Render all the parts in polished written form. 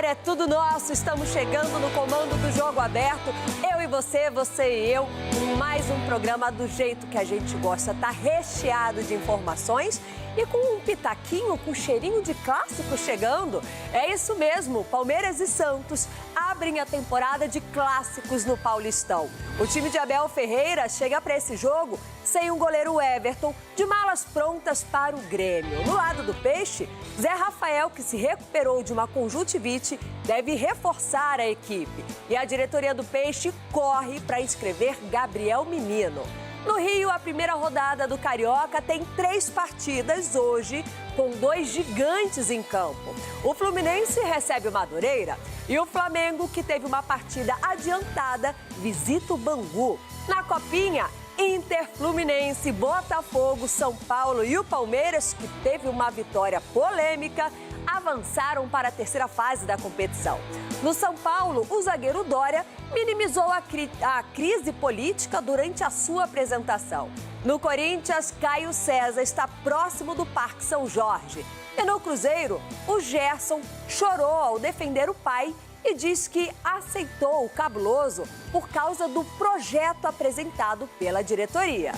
é tudo nosso. Estamos chegando no comando do Jogo Aberto. Eu e você, você e eu. Mais um programa do jeito que a gente gosta. Tá recheado de informações e com um pitaquinho, com cheirinho de clássico chegando. É isso mesmo, Palmeiras e Santos abrem a temporada de clássicos no Paulistão. O time de Abel Ferreira chega para esse jogo sem o goleiro Everton, de malas prontas para o Grêmio. No lado do Peixe, Zé Rafael, que se recuperou de uma conjuntivite, deve reforçar a equipe. E a diretoria do Peixe corre para inscrever Gabriel Menino. No Rio, a primeira rodada do Carioca tem 3 partidas hoje, com 2 gigantes em campo. O Fluminense recebe o Madureira e o Flamengo, que teve uma partida adiantada, visita o Bangu. Na Copinha, Inter, Fluminense, Botafogo, São Paulo e o Palmeiras, que teve uma vitória polêmica, avançaram para a terceira fase da competição. No São Paulo, o zagueiro Dória minimizou a crise política durante a sua apresentação. No Corinthians, Caio César está próximo do Parque São Jorge. E no Cruzeiro, o Gerson chorou ao defender o pai e diz que aceitou o cabuloso por causa do projeto apresentado pela diretoria.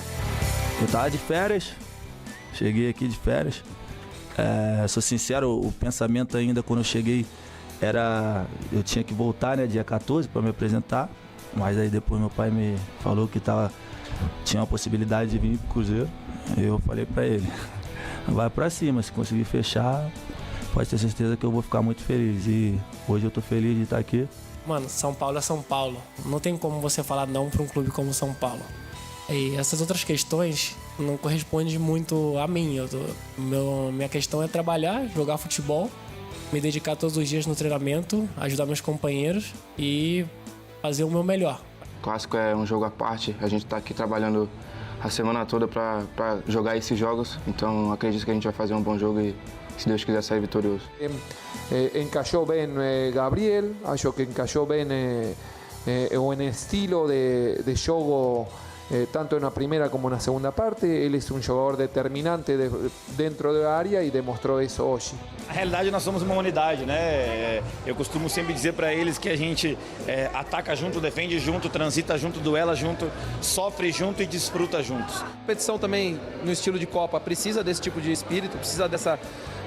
Eu estava de férias, cheguei aqui de férias. Sou sincero, o pensamento ainda quando eu cheguei era... Eu tinha que voltar, né, dia 14 para me apresentar, mas aí depois meu pai me falou que tinha uma possibilidade de vir pro Cruzeiro. Eu falei para ele, vai para cima, se conseguir fechar, pode ter certeza que eu vou ficar muito feliz. E hoje eu tô feliz de estar aqui. Mano, São Paulo é São Paulo. Não tem como você falar não para um clube como São Paulo. E essas outras questões não correspondem muito a mim. Minha questão é trabalhar, jogar futebol, me dedicar todos os dias no treinamento, ajudar meus companheiros e fazer o meu melhor. O clássico é um jogo à parte. A gente está aqui trabalhando a semana toda para jogar esses jogos. Então acredito que a gente vai fazer um bom jogo e, se Deus quiser, sair vitorioso. Encajó bem Gabriel, acho que encajó bem en estilo de jogo, tanto na primeira como na segunda parte. Ele é um jogador determinante dentro da área e demonstrou isso hoje. Na realidade, nós somos uma unidade, né? Eu costumo sempre dizer para eles que a gente ataca junto, defende junto, transita junto, duela junto, sofre junto e desfruta juntos. A competição também, no estilo de Copa, precisa desse tipo de espírito, precisa dessa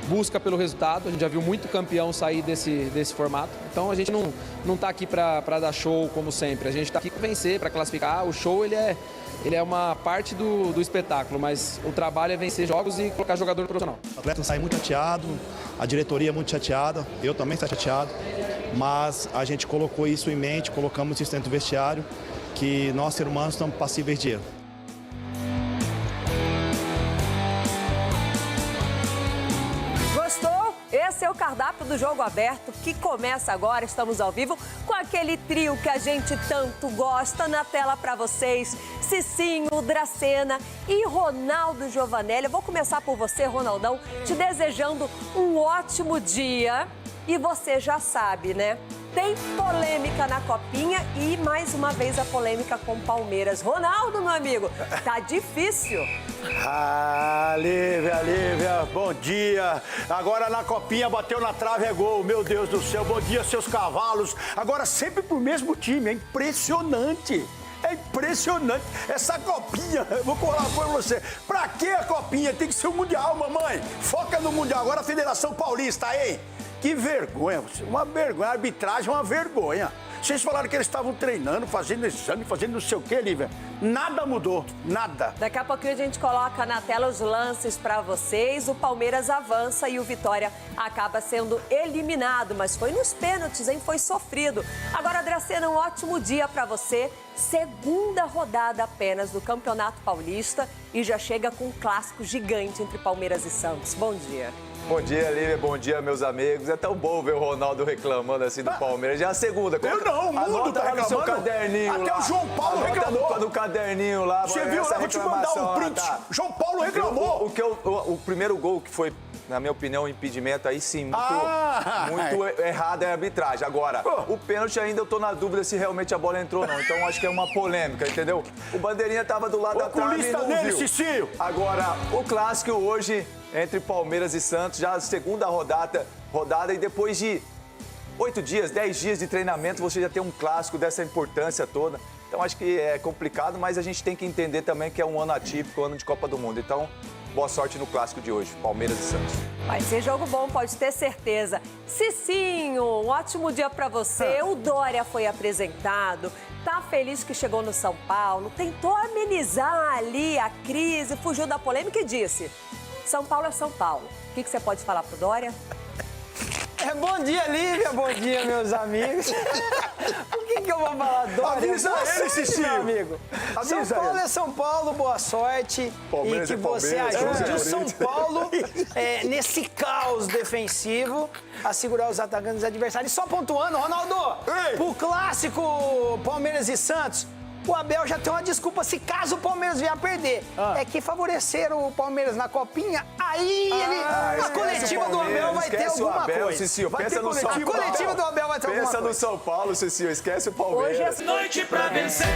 busca pelo resultado. A gente já viu muito campeão sair desse formato. Então a gente não está aqui para dar show como sempre. A gente está aqui para vencer, para classificar. O show ele é uma parte do espetáculo, mas o trabalho é vencer jogos e colocar jogador no profissional. O atleta sai muito chateado, a diretoria é muito chateada, eu também estou chateado, mas a gente colocou isso em mente, colocamos isso dentro do vestiário, que nós, seres humanos, estamos passíveis de erro. Esse é o cardápio do Jogo Aberto, que começa agora. Estamos ao vivo com aquele trio que a gente tanto gosta. Na tela para vocês, Cicinho, Dracena e Ronaldo Giovanelli. Eu vou começar por você, Ronaldão, te desejando um ótimo dia. E você já sabe, né? Tem polêmica na Copinha e, mais uma vez, a polêmica com o Palmeiras. Ronaldo, meu amigo, tá difícil. Lívia, bom dia. Agora na Copinha bateu na trave, é gol. Meu Deus do céu, bom dia, seus cavalos. Agora sempre pro mesmo time, é impressionante. É impressionante. Essa Copinha, eu vou colar com você. Pra que a Copinha? Tem que ser o Mundial, mamãe. Foca no Mundial. Agora a Federação Paulista, hein? Que vergonha, uma vergonha. A arbitragem é uma vergonha. Vocês falaram que eles estavam treinando, fazendo exame, fazendo não sei o quê, Lívia. Nada mudou, nada. Daqui a pouquinho a gente coloca na tela os lances para vocês. O Palmeiras avança e o Vitória acaba sendo eliminado. Mas foi nos pênaltis, hein? Foi sofrido. Agora, Dracena, um ótimo dia para você. Segunda rodada apenas do Campeonato Paulista e já chega com um clássico gigante entre Palmeiras e Santos. Bom dia. Bom dia, Lívia. Bom dia, meus amigos. É tão bom ver o Ronaldo reclamando assim do Palmeiras. Já é a segunda. Eu não, o mundo tá reclamando. No seu caderninho Até lá. o João Paulo reclamou. No caderninho lá. Você viu? Eu vou te mandar um print. Tá. João Paulo reclamou. O primeiro gol que foi, na minha opinião, um impedimento aí sim, muito errado é a arbitragem. Agora, o pênalti ainda eu tô na dúvida se realmente a bola entrou ou não. Então acho que é uma polêmica, entendeu? O bandeirinha tava do lado da trave e não viu. Cicinho. Agora, o clássico hoje entre Palmeiras e Santos, já a segunda rodada e depois de 8 dias, 10 dias de treinamento, você já tem um clássico dessa importância toda. Então acho que é complicado, mas a gente tem que entender também que é um ano atípico, um ano de Copa do Mundo. Então, boa sorte no clássico de hoje, Palmeiras e Santos. Vai ser jogo bom, pode ter certeza. Cicinho, um ótimo dia pra você. O Dória foi apresentado, tá feliz que chegou no São Paulo, tentou amenizar ali a crise, fugiu da polêmica e disse: São Paulo é São Paulo. O que você pode falar pro Dória? Bom dia, Lívia. Bom dia, meus amigos. O que eu vou falar, Dória? Avisa ele, Cicinho. Meu amigo. Avisa São Paulo ele. é São Paulo, boa sorte. Palmeiras e que é você Palmeiras, ajude o Corinthians. São Paulo, nesse caos defensivo, a segurar os atacantes adversários. Só pontuando, Ronaldo, pro clássico Palmeiras e Santos, o Abel já tem uma desculpa se caso o Palmeiras vier a perder. É que favoreceram o Palmeiras na copinha, aí a coletiva do Abel vai ter alguma coisa. Cicinho, Vai pensa ter no São coletiva. Paulo. A coletiva do Abel vai ter alguma Pensa coisa. no São Paulo, Cicinho, esquece o Palmeiras. Hoje é Noite pra vencer.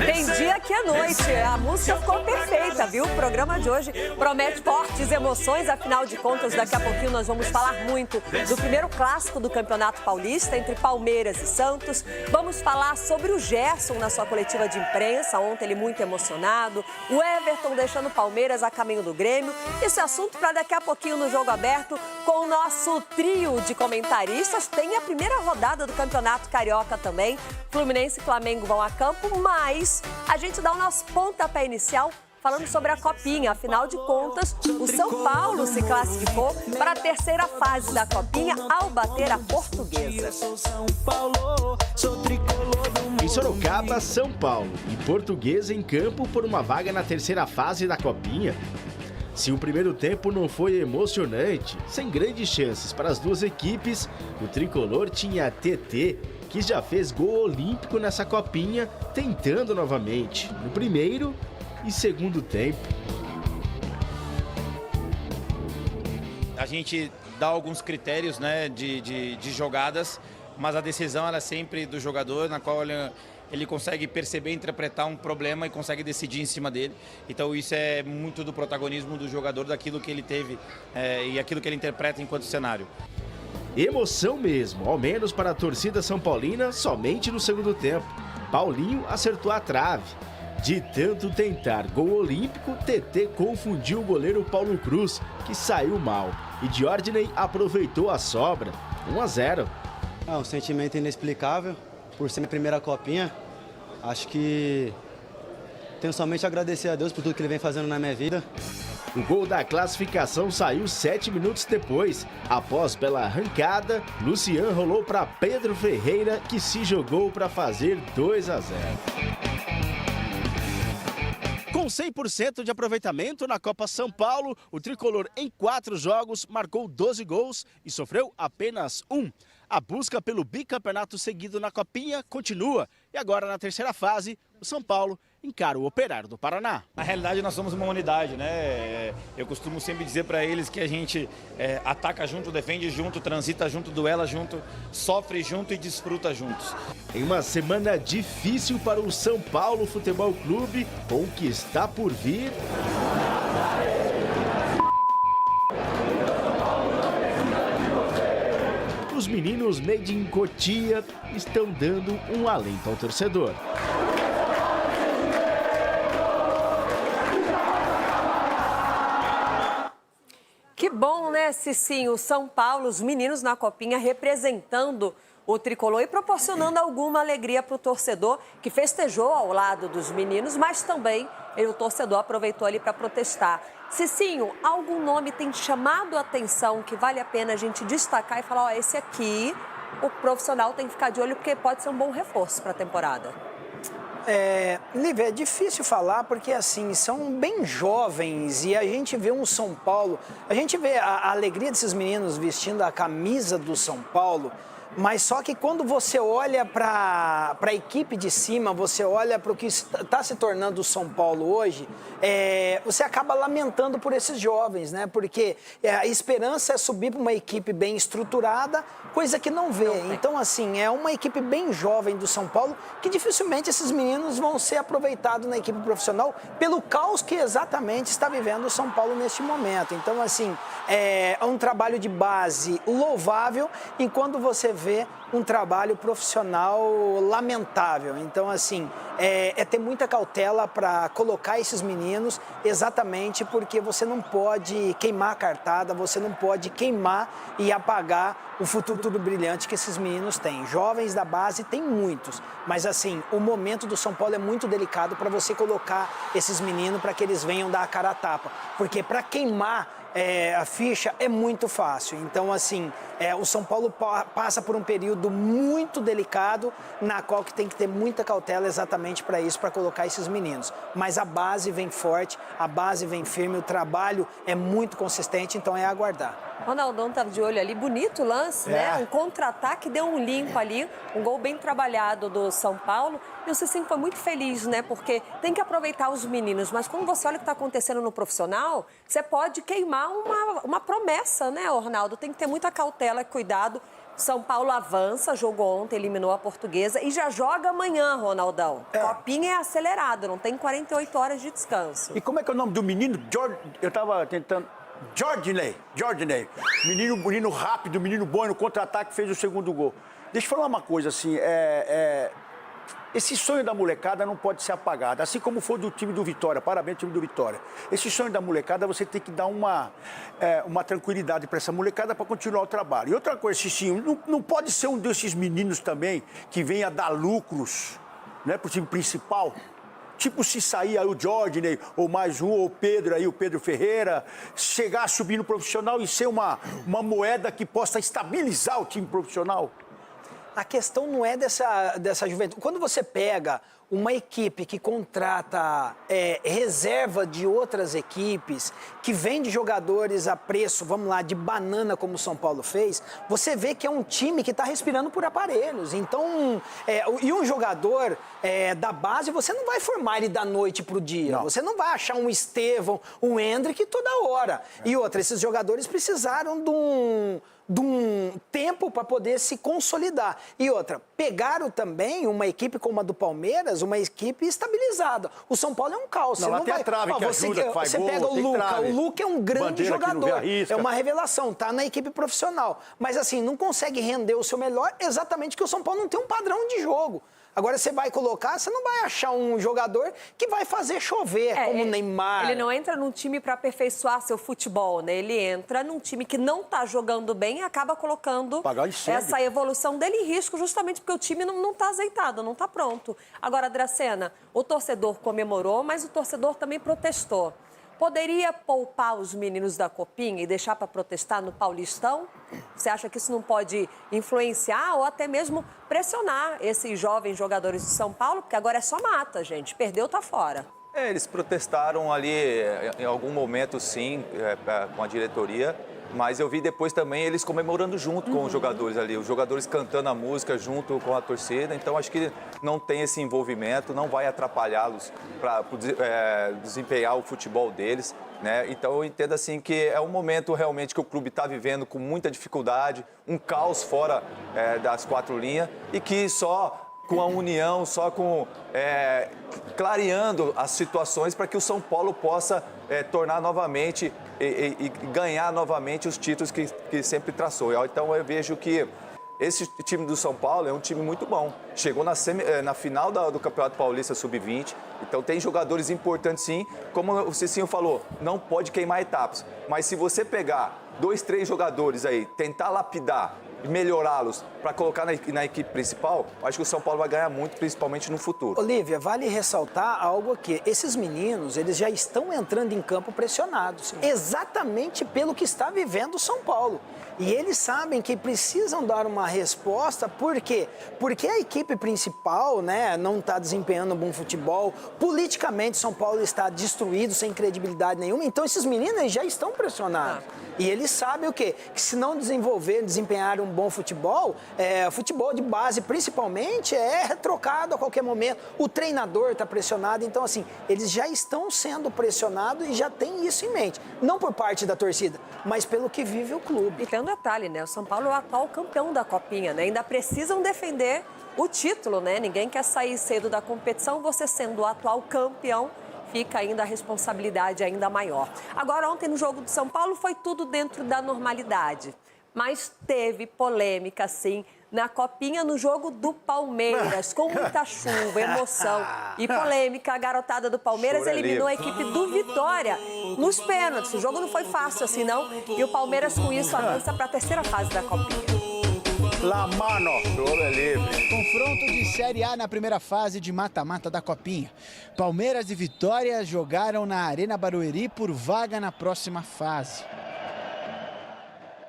Tem dia que é noite. A música ficou perfeita, viu? O programa de hoje promete fortes emoções. Afinal de contas, daqui a pouquinho nós vamos falar muito do primeiro clássico do Campeonato Paulista entre Palmeiras e Santos. Vamos falar sobre o Gerson na sua coletiva de imprensa. Ontem ele muito emocionado. O Everton deixando o Palmeiras a caminho do Grêmio. Esse assunto para daqui a pouquinho no Jogo Aberto com o nosso trio de comentaristas. Tem a primeira rodada do Campeonato Carioca também. Fluminense e Flamengo vão a campo, mas a gente dá o nosso pontapé inicial falando sobre a Copinha. Afinal de contas, o São Paulo se classificou para a terceira fase da Copinha ao bater a Portuguesa. Em Sorocaba, São Paulo e Portuguesa em campo por uma vaga na terceira fase da Copinha. Se o primeiro tempo não foi emocionante, sem grandes chances para as duas equipes, o tricolor tinha TT, que já fez gol olímpico nessa Copinha, tentando novamente, no primeiro e segundo tempo. A gente dá alguns critérios, né, de jogadas, mas a decisão ela é sempre do jogador, na qual ele consegue perceber, interpretar um problema e consegue decidir em cima dele. Então isso é muito do protagonismo do jogador, daquilo que ele teve e aquilo que ele interpreta enquanto cenário. Emoção mesmo, ao menos para a torcida são paulina, somente no segundo tempo. Paulinho acertou a trave. De tanto tentar gol olímpico, TT confundiu o goleiro Paulo Cruz, que saiu mal. E Diordiney aproveitou a sobra, 1-0. É um sentimento inexplicável, por ser minha primeira copinha. Acho que tenho somente a agradecer a Deus por tudo que ele vem fazendo na minha vida. O gol da classificação saiu 7 minutos depois. Após bela arrancada, Lucian rolou para Pedro Ferreira, que se jogou para fazer 2-0. Com 100% de aproveitamento na Copa São Paulo, o tricolor em 4 jogos marcou 12 gols e sofreu apenas 1. A busca pelo bicampeonato seguido na Copinha continua e agora na terceira fase, o São Paulo encara o Operário do Paraná. Na realidade nós somos uma unidade, né? Eu costumo sempre dizer para eles que a gente ataca junto, defende junto, transita junto, duela junto, sofre junto e desfruta juntos. Em uma semana difícil para o São Paulo Futebol Clube, com o que está por vir... Os meninos made in Cotia estão dando um alento ao torcedor. Que bom, né, Cicinho? O São Paulo, os meninos na Copinha representando o tricolor e proporcionando alguma alegria para o torcedor que festejou ao lado dos meninos, mas também o torcedor aproveitou ali para protestar. Cicinho, algum nome tem chamado a atenção que vale a pena a gente destacar e falar, ó, esse aqui, o profissional tem que ficar de olho porque pode ser um bom reforço para a temporada? Lívia, é difícil falar porque, assim, são bem jovens e a gente vê um São Paulo, a gente vê a alegria desses meninos vestindo a camisa do São Paulo, mas só que quando você olha para a equipe de cima, você olha para o que está se tornando o São Paulo hoje, você acaba lamentando por esses jovens, né? Porque a esperança é subir para uma equipe bem estruturada, coisa que não vê. Então, assim, é uma equipe bem jovem do São Paulo que dificilmente esses meninos vão ser aproveitados na equipe profissional pelo caos que exatamente está vivendo o São Paulo neste momento. Então, assim, é um trabalho de base louvável e quando você vê vê um trabalho profissional lamentável. Então, assim, é ter muita cautela para colocar esses meninos, exatamente porque você não pode queimar a cartada, você não pode queimar e apagar o futuro brilhante que esses meninos têm. Jovens da base tem muitos, mas assim, o momento do São Paulo é muito delicado para você colocar esses meninos para que eles venham dar a cara a tapa, porque para queimar a ficha é muito fácil. Então, assim, o São Paulo passa por um período muito delicado, na qual que tem que ter muita cautela exatamente para isso, para colocar esses meninos. Mas a base vem forte, a base vem firme, o trabalho é muito consistente, então é aguardar. Ronaldão estava de olho ali, bonito o lance, né? Um contra-ataque, deu um limpo ali, um gol bem trabalhado do São Paulo. E o Cicinho foi muito feliz, né? Porque tem que aproveitar os meninos, mas quando você olha o que está acontecendo no profissional, você pode queimar uma promessa, né, Ronaldo? Tem que ter muita cautela e cuidado. São Paulo avança, jogou ontem, eliminou a Portuguesa e já joga amanhã, Ronaldão. Copinha é acelerado, não tem 48 horas de descanso. E como é que é o nome do menino? Eu estava tentando... Jorginei. Menino rápido, menino bom, no contra-ataque fez o segundo gol. Deixa eu falar uma coisa assim, esse sonho da molecada não pode ser apagado, assim como foi do time do Vitória, parabéns time do Vitória. Esse sonho da molecada você tem que dar uma tranquilidade para essa molecada para continuar o trabalho. E outra coisa, Cicinho, não pode ser um desses meninos também que venha dar lucros, né, para o time principal. Tipo, se sair aí o Jorginei, ou mais um, ou o Pedro aí, o Pedro Ferreira, chegar a subir no profissional e ser uma moeda que possa estabilizar o time profissional. A questão não é dessa juventude. Quando você pega uma equipe que contrata reserva de outras equipes, que vende jogadores a preço, vamos lá, de banana, como o São Paulo fez, você vê que é um time que está respirando por aparelhos. Então, e um jogador da base, você não vai formar ele da noite para o dia. Não. Você não vai achar um Estevão, um Hendrick toda hora. E outra, esses jogadores precisaram de um tempo para poder se consolidar. E outra, pegaram também uma equipe como a do Palmeiras, uma equipe estabilizada. O São Paulo é um caos. Não, até a trave que ajuda, que faz você gol, pega o Luca. O Luca é um grande jogador. É uma revelação, tá na equipe profissional. Mas assim, não consegue render o seu melhor exatamente porque o São Paulo não tem um padrão de jogo. Agora, você vai colocar, você não vai achar um jogador que vai fazer chover, como o Neymar. Ele não entra num time para aperfeiçoar seu futebol, né? Ele entra num time que não está jogando bem e acaba colocando essa evolução dele em risco, justamente porque o time não está azeitado, não está pronto. Agora, Dracena, o torcedor comemorou, mas o torcedor também protestou. Poderia poupar os meninos da Copinha e deixar para protestar no Paulistão? Você acha que isso não pode influenciar ou até mesmo pressionar esses jovens jogadores de São Paulo? Porque agora é só mata, gente. Perdeu, tá fora. Eles protestaram ali em algum momento, sim, com a diretoria. Mas eu vi depois também eles comemorando junto com os jogadores ali. Os jogadores cantando a música junto com a torcida. Então, acho que não tem esse envolvimento, não vai atrapalhá-los para desempenhar o futebol deles, né? Então, eu entendo assim que é um momento realmente que o clube está vivendo com muita dificuldade, um caos fora das quatro linhas e que só com a união, só com clareando as situações para que o São Paulo possa tornar novamente e ganhar novamente os títulos que sempre traçou. Então eu vejo que esse time do São Paulo é um time muito bom. Chegou na final do Campeonato Paulista Sub-20, então tem jogadores importantes sim. Como o Cicinho falou, não pode queimar etapas. Mas se você pegar 2, 3 jogadores aí, tentar lapidar e melhorá-los para colocar na equipe principal, acho que o São Paulo vai ganhar muito, principalmente no futuro. Olívia, vale ressaltar algo aqui. Esses meninos, eles já estão entrando em campo pressionados, exatamente pelo que está vivendo o São Paulo. E eles sabem que precisam dar uma resposta, por quê? Porque a equipe principal, né, não está desempenhando um bom futebol, politicamente São Paulo está destruído, sem credibilidade nenhuma, então esses meninos já estão pressionados. E eles sabem o quê? Que se não desempenhar um bom futebol, futebol de base principalmente, é trocado a qualquer momento. O treinador está pressionado, então assim, eles já estão sendo pressionados e já tem isso em mente. Não por parte da torcida, mas pelo que vive o clube. E tem um detalhe, né? O São Paulo é o atual campeão da Copinha, né? Ainda precisam defender o título, né? Ninguém quer sair cedo da competição, você sendo o atual campeão, fica ainda a responsabilidade ainda maior. Agora, ontem no jogo do São Paulo foi tudo dentro da normalidade, mas teve polêmica, sim, na Copinha no jogo do Palmeiras, com muita chuva, emoção e polêmica. A garotada do Palmeiras eliminou a equipe do Vitória nos pênaltis. O jogo não foi fácil assim, não. E o Palmeiras, com isso, avança para a terceira fase da Copinha. La mano. Confronto de Série A na primeira fase de mata-mata da Copinha. Palmeiras e Vitória jogaram na Arena Barueri por vaga na próxima fase.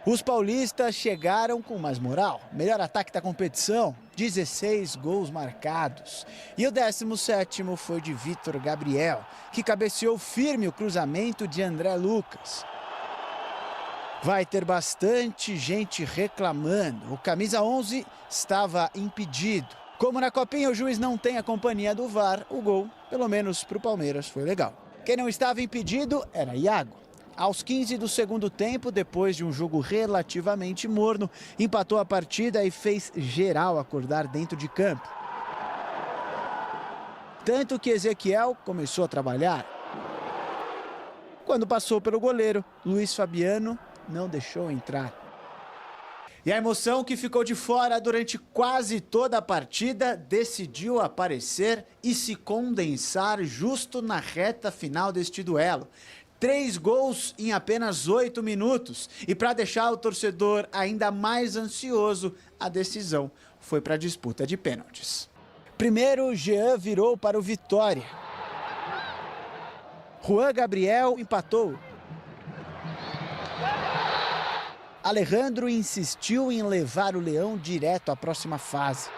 Os paulistas chegaram com mais moral. Melhor ataque da competição, 16 gols marcados. E o 17º foi de Vitor Gabriel, que cabeceou firme o cruzamento de André Lucas. Vai ter bastante gente reclamando. O camisa 11 estava impedido. Como na Copinha o juiz não tem a companhia do VAR, o gol, pelo menos para o Palmeiras, foi legal. Quem não estava impedido era Iago. Aos 15 do segundo tempo, depois de um jogo relativamente morno, empatou a partida e fez geral acordar dentro de campo. Tanto que Ezequiel começou a trabalhar. Quando passou pelo goleiro, Luiz Fabiano não deixou entrar. E a emoção que ficou de fora durante quase toda a partida decidiu aparecer e se condensar justo na reta final deste duelo. 3 gols em apenas 8 minutos. E para deixar o torcedor ainda mais ansioso, a decisão foi para a disputa de pênaltis. Primeiro, Jean virou para o Vitória. Juan Gabriel empatou. Alejandro insistiu em levar o Leão direto à próxima fase.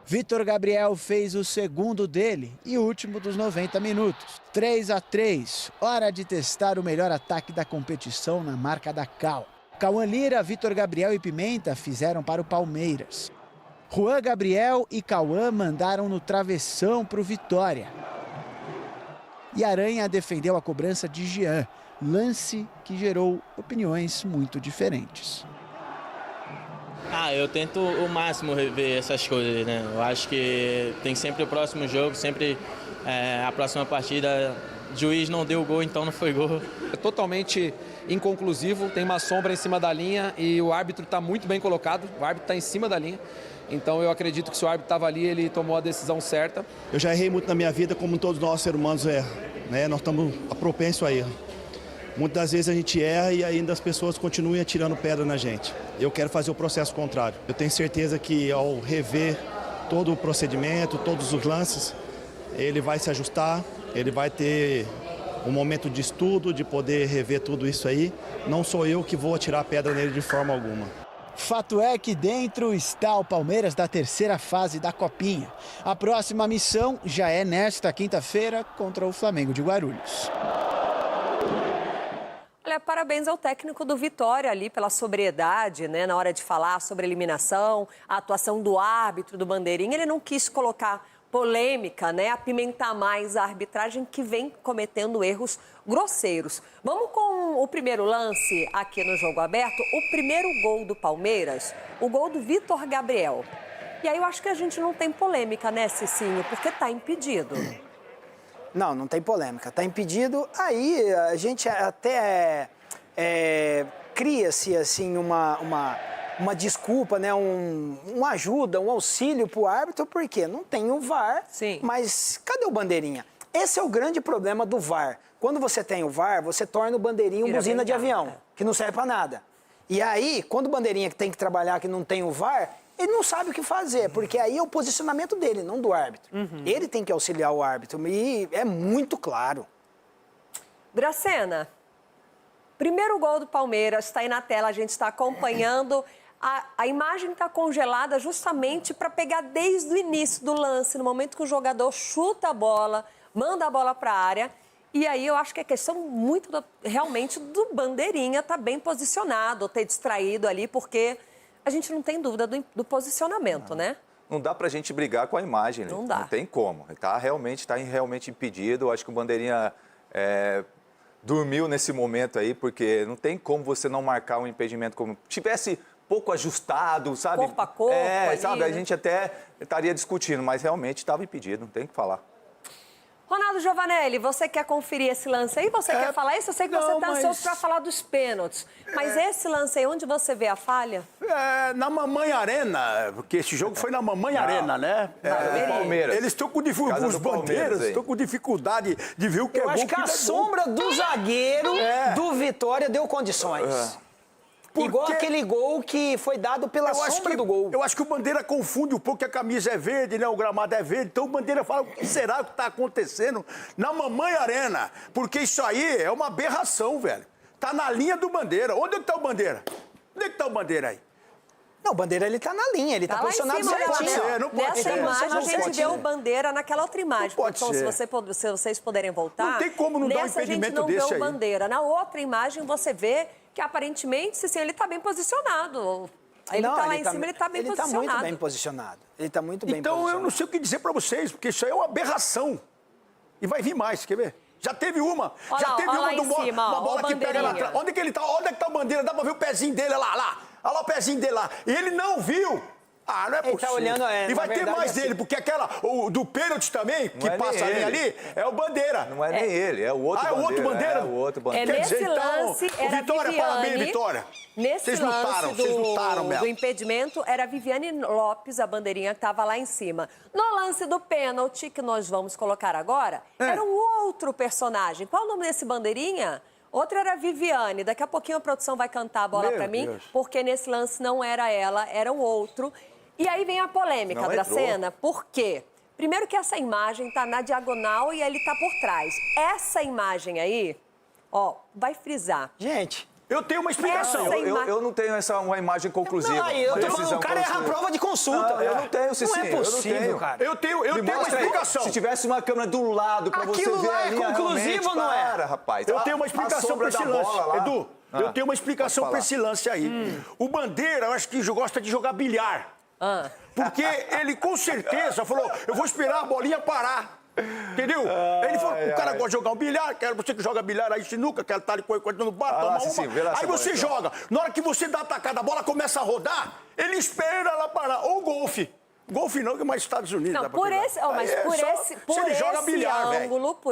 Vitor Gabriel fez o segundo dele e último dos 90 minutos. 3-3, hora de testar o melhor ataque da competição na marca da Cal. Cauã Lira, Vitor Gabriel e Pimenta fizeram para o Palmeiras. Juan Gabriel e Cauã mandaram no travessão para o Vitória. E Aranha defendeu a cobrança de Jean. Lance que gerou opiniões muito diferentes. Eu tento o máximo rever essas coisas, né? Eu acho que tem sempre o próximo jogo, sempre a próxima partida. O juiz não deu gol, então não foi gol. É totalmente inconclusivo, tem uma sombra em cima da linha e o árbitro está muito bem colocado, o árbitro está em cima da linha. Então eu acredito que se o árbitro estava ali, ele tomou a decisão certa. Eu já errei muito na minha vida, como todos nós seres humanos erram, né? Nós estamos propensos a erro. Muitas das vezes a gente erra e ainda as pessoas continuam atirando pedra na gente. Eu quero fazer o processo contrário. Eu tenho certeza que ao rever todo o procedimento, todos os lances, ele vai se ajustar, ele vai ter um momento de estudo, de poder rever tudo isso aí. Não sou eu que vou atirar pedra nele de forma alguma. Fato é que dentro está o Palmeiras da terceira fase da Copinha. A próxima missão já é nesta quinta-feira contra o Flamengo de Guarulhos. Olha, parabéns ao técnico do Vitória ali pela sobriedade, né, na hora de falar sobre a eliminação, a atuação do árbitro, do Bandeirinha. Ele não quis colocar polêmica, né, apimentar mais a arbitragem que vem cometendo erros grosseiros. Vamos com o primeiro lance aqui no Jogo Aberto. O primeiro gol do Palmeiras, o gol do Vitor Gabriel. E aí eu acho que a gente não tem polêmica, né, Cicinho, porque tá impedido. Não tem polêmica. Está impedido. Aí a gente até cria-se assim uma desculpa, né? uma ajuda, um auxílio para o árbitro, porque não tem o VAR. Sim. Mas cadê o Bandeirinha? Esse é o grande problema do VAR. Quando você tem o VAR, você torna o Bandeirinha uma buzina de avião, que não serve para nada. E aí, quando o Bandeirinha tem que trabalhar que não tem o VAR, ele não sabe o que fazer, porque aí é o posicionamento dele, não do árbitro. Ele tem que auxiliar o árbitro, e é muito claro. Dracena, primeiro gol do Palmeiras, está aí na tela, a gente está acompanhando. A imagem está congelada justamente para pegar desde o início do lance, no momento que o jogador chuta a bola, manda a bola para a área. E aí eu acho que é questão muito realmente do Bandeirinha estar bem posicionado, ou ter distraído ali, porque a gente não tem dúvida do posicionamento, né? Não dá pra gente brigar com a imagem, né? Não dá. Não tem como. Tá realmente impedido. Eu acho que o Bandeirinha dormiu nesse momento aí, porque não tem como você não marcar um impedimento como tivesse pouco ajustado, sabe? Corpo a corpo ali, sabe? né? A gente até estaria discutindo, mas realmente estava impedido, não tem o que falar. Ronaldo Giovanelli, você quer conferir esse lance aí? Você quer falar isso? Eu sei que você está ansioso para falar dos pênaltis. Mas esse lance aí, onde você vê a falha? Na Mamãe Arena, porque esse jogo foi na Mamãe Arena, né? Palmeiras. Eles estão com dificuldade, os bandeiras estão com dificuldade de ver o que é gol. Eu acho que a sombra do zagueiro do Vitória deu condições. Igual aquele gol que foi dado pela sombra do gol. Eu acho que o Bandeira confunde um pouco que a camisa é verde, né? O gramado é verde. Então o Bandeira fala, o que será que está acontecendo na Mamãe Arena? Porque isso aí é uma aberração, velho. Tá na linha do Bandeira. Onde é que tá o Bandeira? Onde é que tá o Bandeira aí? Não, o Bandeira ele tá na linha, ele tá posicionado certinho. Não pode Nessa ser. imagem a gente deu o Bandeira naquela outra imagem. Não pode então, ser. se vocês puderem voltar. Não tem como não dar um impedimento desse aí. Nessa a gente não vê o Bandeira. Na outra imagem você vê que aparentemente, sim, ele tá bem posicionado. Ele tá lá em cima, ele tá bem posicionado. Ele tá muito bem posicionado. Ele tá muito bem posicionado. Então eu não sei o que dizer pra vocês, porque isso aí é uma aberração. E vai vir mais, quer ver? Já teve uma. Já teve uma bola que pega lá atrás. Onde que ele tá? Onde é que tá o Bandeira? Dá pra ver o pezinho dele lá. Olha lá o pezinho dele lá. E ele não viu. Ah, não é possível. Ele tá olhando, e vai ter mais dele, porque o do pênalti também, que passa ali, é o Bandeira. Não é nem ele, é o outro Bandeira. É o outro Bandeira? É o outro Bandeira. Nesse lance, era Vitória, parabéns, Vitória. Nesse lance do do impedimento, era a Viviane Lopes, a bandeirinha que estava lá em cima. No lance do pênalti, que nós vamos colocar agora, era um outro personagem. Qual o nome desse bandeirinha? Outra era a Viviane. Daqui a pouquinho a produção vai cantar a bola para mim, porque nesse lance não era ela, era um outro. E aí vem a polêmica, Dracena. Por quê? Primeiro que essa imagem tá na diagonal e ele tá por trás. Essa imagem aí, ó, vai frisar. Gente, eu tenho uma explicação. Eu não tenho uma imagem conclusiva. Não, eu tô falando, o cara erra a prova de consulta. Eu não tenho, Cicinho. Não é possível, cara. Eu tenho uma explicação. Se tivesse uma câmera do lado pra você ver aquilo lá ali, é conclusivo ou não é? Rapaz. Eu tenho uma explicação pra esse lance, Edu. Eu tenho uma explicação pra esse lance aí. O Bandeira, eu acho que gosta de jogar bilhar. Porque ele, com certeza, falou, eu vou esperar a bolinha parar. Entendeu? Ele falou, o cara gosta de jogar um bilhar, quero você que joga bilhar aí, sinuca, quero estar ali cortando no bar, tomar uma. Aí você joga. Na hora que você dá a tacada, a bola começa a rodar, ele espera ela parar. Ou golfe. Golfe não, que é mais Estados Unidos. Não, por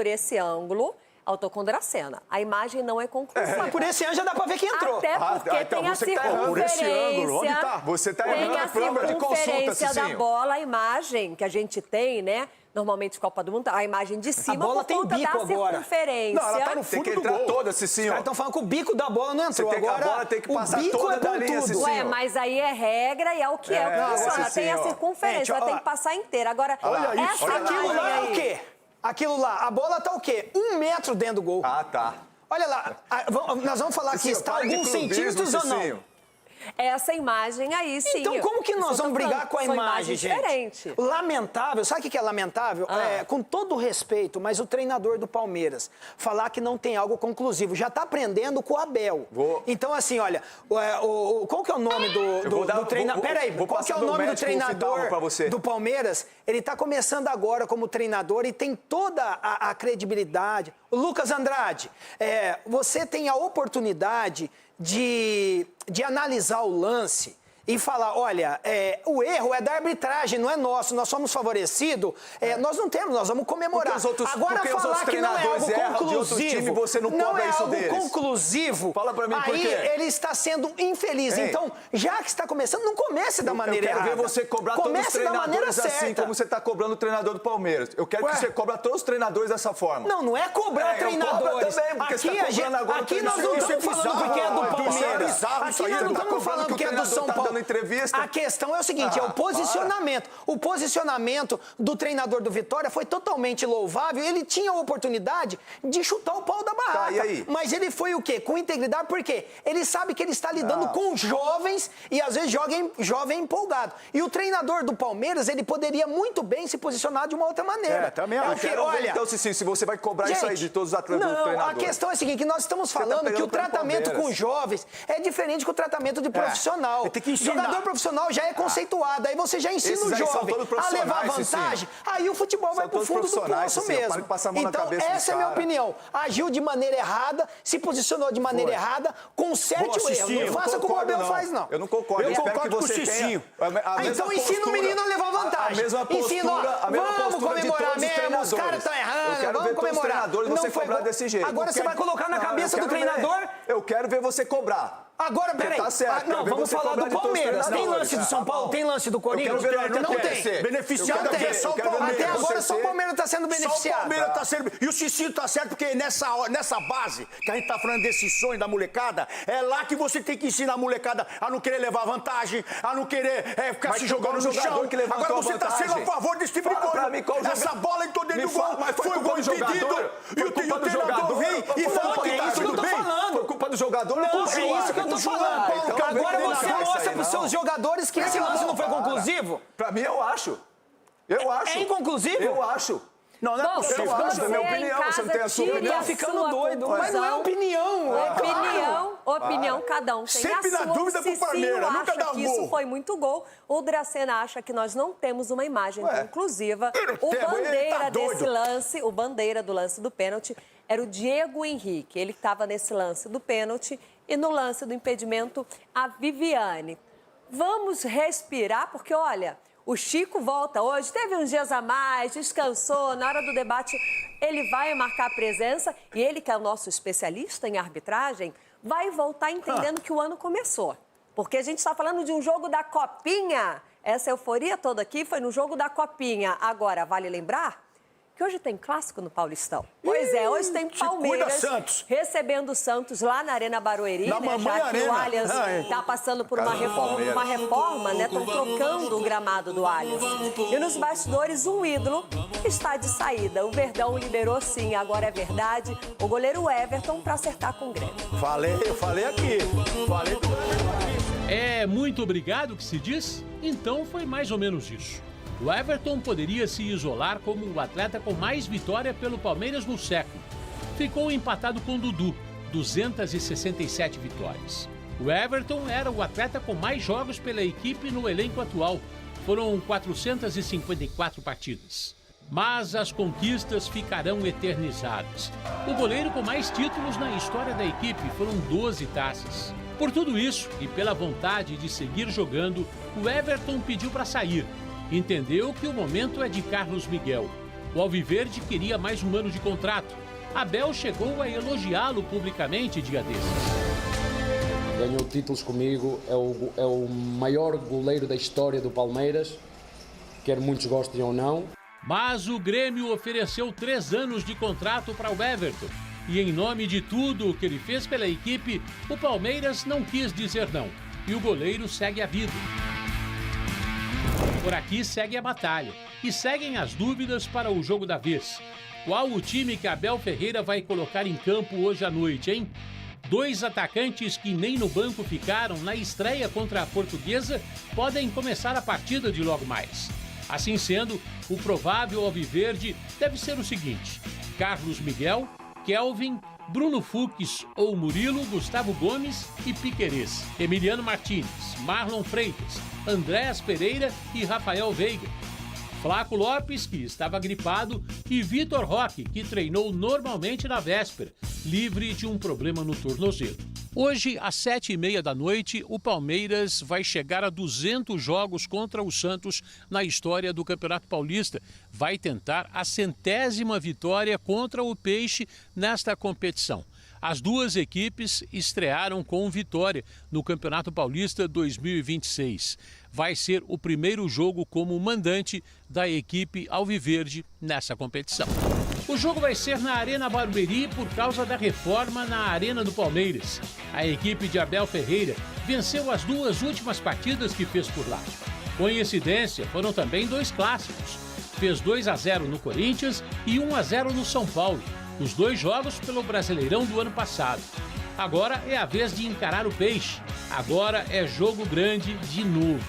esse ângulo, eu tô com Dracena. A imagem não é conclusiva. Mas por esse ângulo já dá pra ver que entrou. Até porque tem a circunferência. Onde tá? Você tá tem a circunferência da Cicinho. bola, a imagem que a gente tem, né? Normalmente Copa do Mundo, a imagem de cima, a bola por conta tem bico da agora. circunferência. Não, ela tá no fundo tem que entrar toda, Cicinho. Os caras estão falando que o bico da bola não entrou. Agora, a bola tem que passar o bico toda é da linha, pontudo. Ué, mas aí é regra e é o que é. O que funciona. Tem a circunferência, ela tem que passar inteira. Agora, essa aquilo lá é o quê? Aquilo lá, a bola tá o quê? 1 metro dentro do gol. Ah, tá. Olha lá, nós vamos falar que está alguns centímetros ou não. Essa imagem aí, sim. Então, como que nós vamos brigar com a imagem, gente? Diferente. Lamentável, sabe o que é lamentável? Com todo respeito, mas o treinador do Palmeiras falar que não tem algo conclusivo, já tá aprendendo com o Abel. Então, assim, olha, qual que é o nome do treinador? Peraí, qual que é o nome do treinador do Palmeiras? Ele tá começando agora como treinador e tem toda a credibilidade. O Lucas Andrade, você tem a oportunidade de analisar o lance e falar, olha, o erro é da arbitragem, não é nosso, nós somos favorecidos, nós não temos, nós vamos comemorar. Agora falar que não é algo conclusivo, você não é isso algo deles. conclusivo, fala pra mim aí por quê? ele está sendo infeliz. Então, já que está começando, não comece da maneira errada. Eu quero ver você cobrar todos os treinadores assim, como você está cobrando o treinador do Palmeiras. Eu quero que você cobra todos os treinadores dessa forma. Não é cobrar treinadores. Aqui nós não estamos falando porque é do Palmeiras. Aqui nós não estamos falando porque é do São Paulo. A questão é o seguinte, é o posicionamento. O posicionamento do treinador do Vitória foi totalmente louvável. Ele tinha a oportunidade de chutar o pau da barraca. E aí? Mas ele foi o quê? Com integridade, por quê? Ele sabe que ele está lidando com jovens e às vezes jovem empolgado. E o treinador do Palmeiras, ele poderia muito bem se posicionar de uma outra maneira. Também acho. Olha, então, se você vai cobrar isso aí de todos os atletas do treinador. Não, a questão é a seguinte, que nós estamos falando que o tratamento com jovens é diferente do tratamento de profissional. Tem que Jogador profissional já é conceituado, aí você já ensina o jovem a levar vantagem, aí o futebol vai pro fundo do poço mesmo. Então, essa é a minha opinião. Agiu de maneira errada, se posicionou de maneira errada, conserte o erro. Não faça como o Abel faz, não. Eu não concordo. Eu concordo com o Cicinho. Então ensina o menino a levar vantagem. Ensina, vamos comemorar mesmo, os caras estão errando, vamos comemorar. Você cobrar desse jeito. Agora você vai colocar na cabeça do treinador? Eu quero ver você cobrar. Agora, peraí. Tá certo. Não, vamos falar do Palmeiras. Tem lance do São Paulo? Tem lance do Corinthians? Não tem. Beneficiado é só o Palmeiras. Até agora só o Palmeiras está sendo beneficiado. Só o Palmeiras está sendo. E o Cicinho tá certo, porque nessa base que a gente tá falando desse sonho da molecada, é lá que você tem que ensinar a molecada a não querer levar vantagem, a não querer ficar se jogando no chão. Agora você tá sendo a favor desse tipo de coisa. Essa bola entrou dentro do gol. Foi o gol impedido. E o treinador vem e fala que tá tudo bem. Foi culpa do jogador. Não, é isso que eu tô falando. Agora você mostra para os seus jogadores que esse lance não foi conclusivo? Pra mim, eu acho. É inconclusivo? Eu acho. Não é possível. Eu acho, é minha opinião. Você não tem a sua opinião. Tá ficando doido. Mas não é opinião. Opinião, cada um tem sempre a sua. na dúvida pro Palmeiras, nunca dá que gol. isso foi muito gol. O Dracena acha que nós não temos uma imagem conclusiva. O bandeira desse lance, o bandeira do lance do pênalti, era o Diego Henrique. Ele estava nesse lance do pênalti e no lance do impedimento, a Viviane. Vamos respirar, porque, olha, o Chico volta hoje, teve uns dias a mais, descansou, na hora do debate ele vai marcar presença e ele, que é o nosso especialista em arbitragem, vai voltar entendendo que o ano começou. Porque a gente está falando de um jogo da Copinha. Essa euforia toda aqui foi no jogo da Copinha. Agora, vale lembrar que hoje tem clássico no Paulistão. Pois é, hoje tem Palmeiras recebendo o Santos lá na Arena Barueri, na né? Já que o Allianz está passando por uma reforma, né? Estão trocando o gramado do Allianz. E nos bastidores, um ídolo está de saída. O Verdão liberou sim, agora é verdade, o goleiro Everton para acertar com o Grêmio. Eu falei aqui. É muito obrigado que se diz? Então foi mais ou menos isso. O Everton poderia se isolar como o atleta com mais vitória pelo Palmeiras no século. Ficou empatado com Dudu, 267 vitórias. O Everton era o atleta com mais jogos pela equipe no elenco atual. Foram 454 partidas. Mas as conquistas ficarão eternizadas. O goleiro com mais títulos na história da equipe foram 12 taças. Por tudo isso e pela vontade de seguir jogando, o Everton pediu para sair. Entendeu que o momento é de Carlos Miguel. O Alviverde queria mais um ano de contrato. Abel chegou a elogiá-lo publicamente dia desses. Ganhou títulos comigo, é o maior goleiro da história do Palmeiras, quer muitos gostem ou não. Mas o Grêmio ofereceu 3 anos de contrato para o Everton. E em nome de tudo o que ele fez pela equipe, o Palmeiras não quis dizer não. E o goleiro segue a vida. Por aqui segue a batalha e seguem as dúvidas para o jogo da vez. Qual o time que Abel Ferreira vai colocar em campo hoje à noite, hein? 2 atacantes que nem no banco ficaram na estreia contra a Portuguesa podem começar a partida de logo mais. Assim sendo, o provável alviverde deve ser o seguinte: Carlos Miguel, Kelvin, Bruno Fux ou Murilo, Gustavo Gomes e Piquerez, Emiliano Martínez, Marlon Freitas, Andréas Pereira e Rafael Veiga, Flaco Lopes, que estava gripado, e Vitor Roque, que treinou normalmente na véspera, livre de um problema no tornozelo. Hoje, às 7h30 da noite, o Palmeiras vai chegar a 200 jogos contra o Santos na história do Campeonato Paulista. Vai tentar a 100ª vitória contra o Peixe nesta competição. As duas equipes estrearam com vitória no Campeonato Paulista 2026. Vai ser o primeiro jogo como mandante da equipe alviverde nessa competição. O jogo vai ser na Arena Barueri por causa da reforma na Arena do Palmeiras. A equipe de Abel Ferreira venceu as 2 últimas partidas que fez por lá. Coincidência, foram também 2 clássicos. Fez 2-0 no Corinthians e 1-0 no São Paulo. Os 2 jogos pelo Brasileirão do ano passado. Agora é a vez de encarar o Peixe. Agora é jogo grande de novo.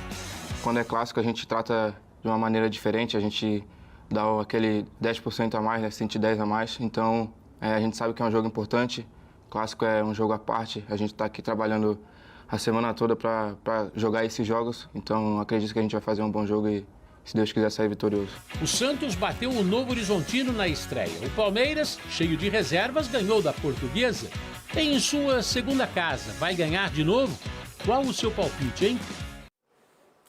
Quando é clássico, a gente trata de uma maneira diferente. A gente dá aquele 10% a mais, né? 110 a mais. Então, a gente sabe que é um jogo importante. O clássico é um jogo à parte. A gente está aqui trabalhando a semana toda para jogar esses jogos. Então acredito que a gente vai fazer um bom jogo e, se Deus quiser, sair vitorioso. O Santos bateu o Novo Horizontino na estreia. O Palmeiras, cheio de reservas, ganhou da Portuguesa. Em sua segunda casa, vai ganhar de novo? Qual o seu palpite, hein?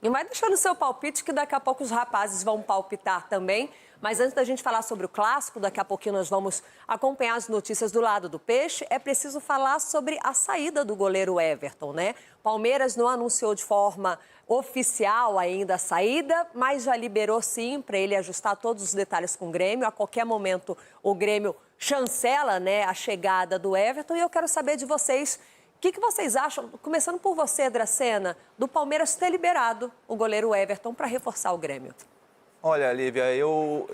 E vai deixando o seu palpite que daqui a pouco os rapazes vão palpitar também. Mas antes da gente falar sobre o clássico, daqui a pouquinho nós vamos acompanhar as notícias do lado do peixe. É preciso falar sobre a saída do goleiro Everton, né? Palmeiras não anunciou de forma oficial ainda a saída, mas já liberou sim para ele ajustar todos os detalhes com o Grêmio. A qualquer momento o Grêmio chancela, né, a chegada do Everton. E eu quero saber de vocês, o que vocês acham, começando por você, Dracena, do Palmeiras ter liberado o goleiro Everton para reforçar o Grêmio? Olha, Lívia, eu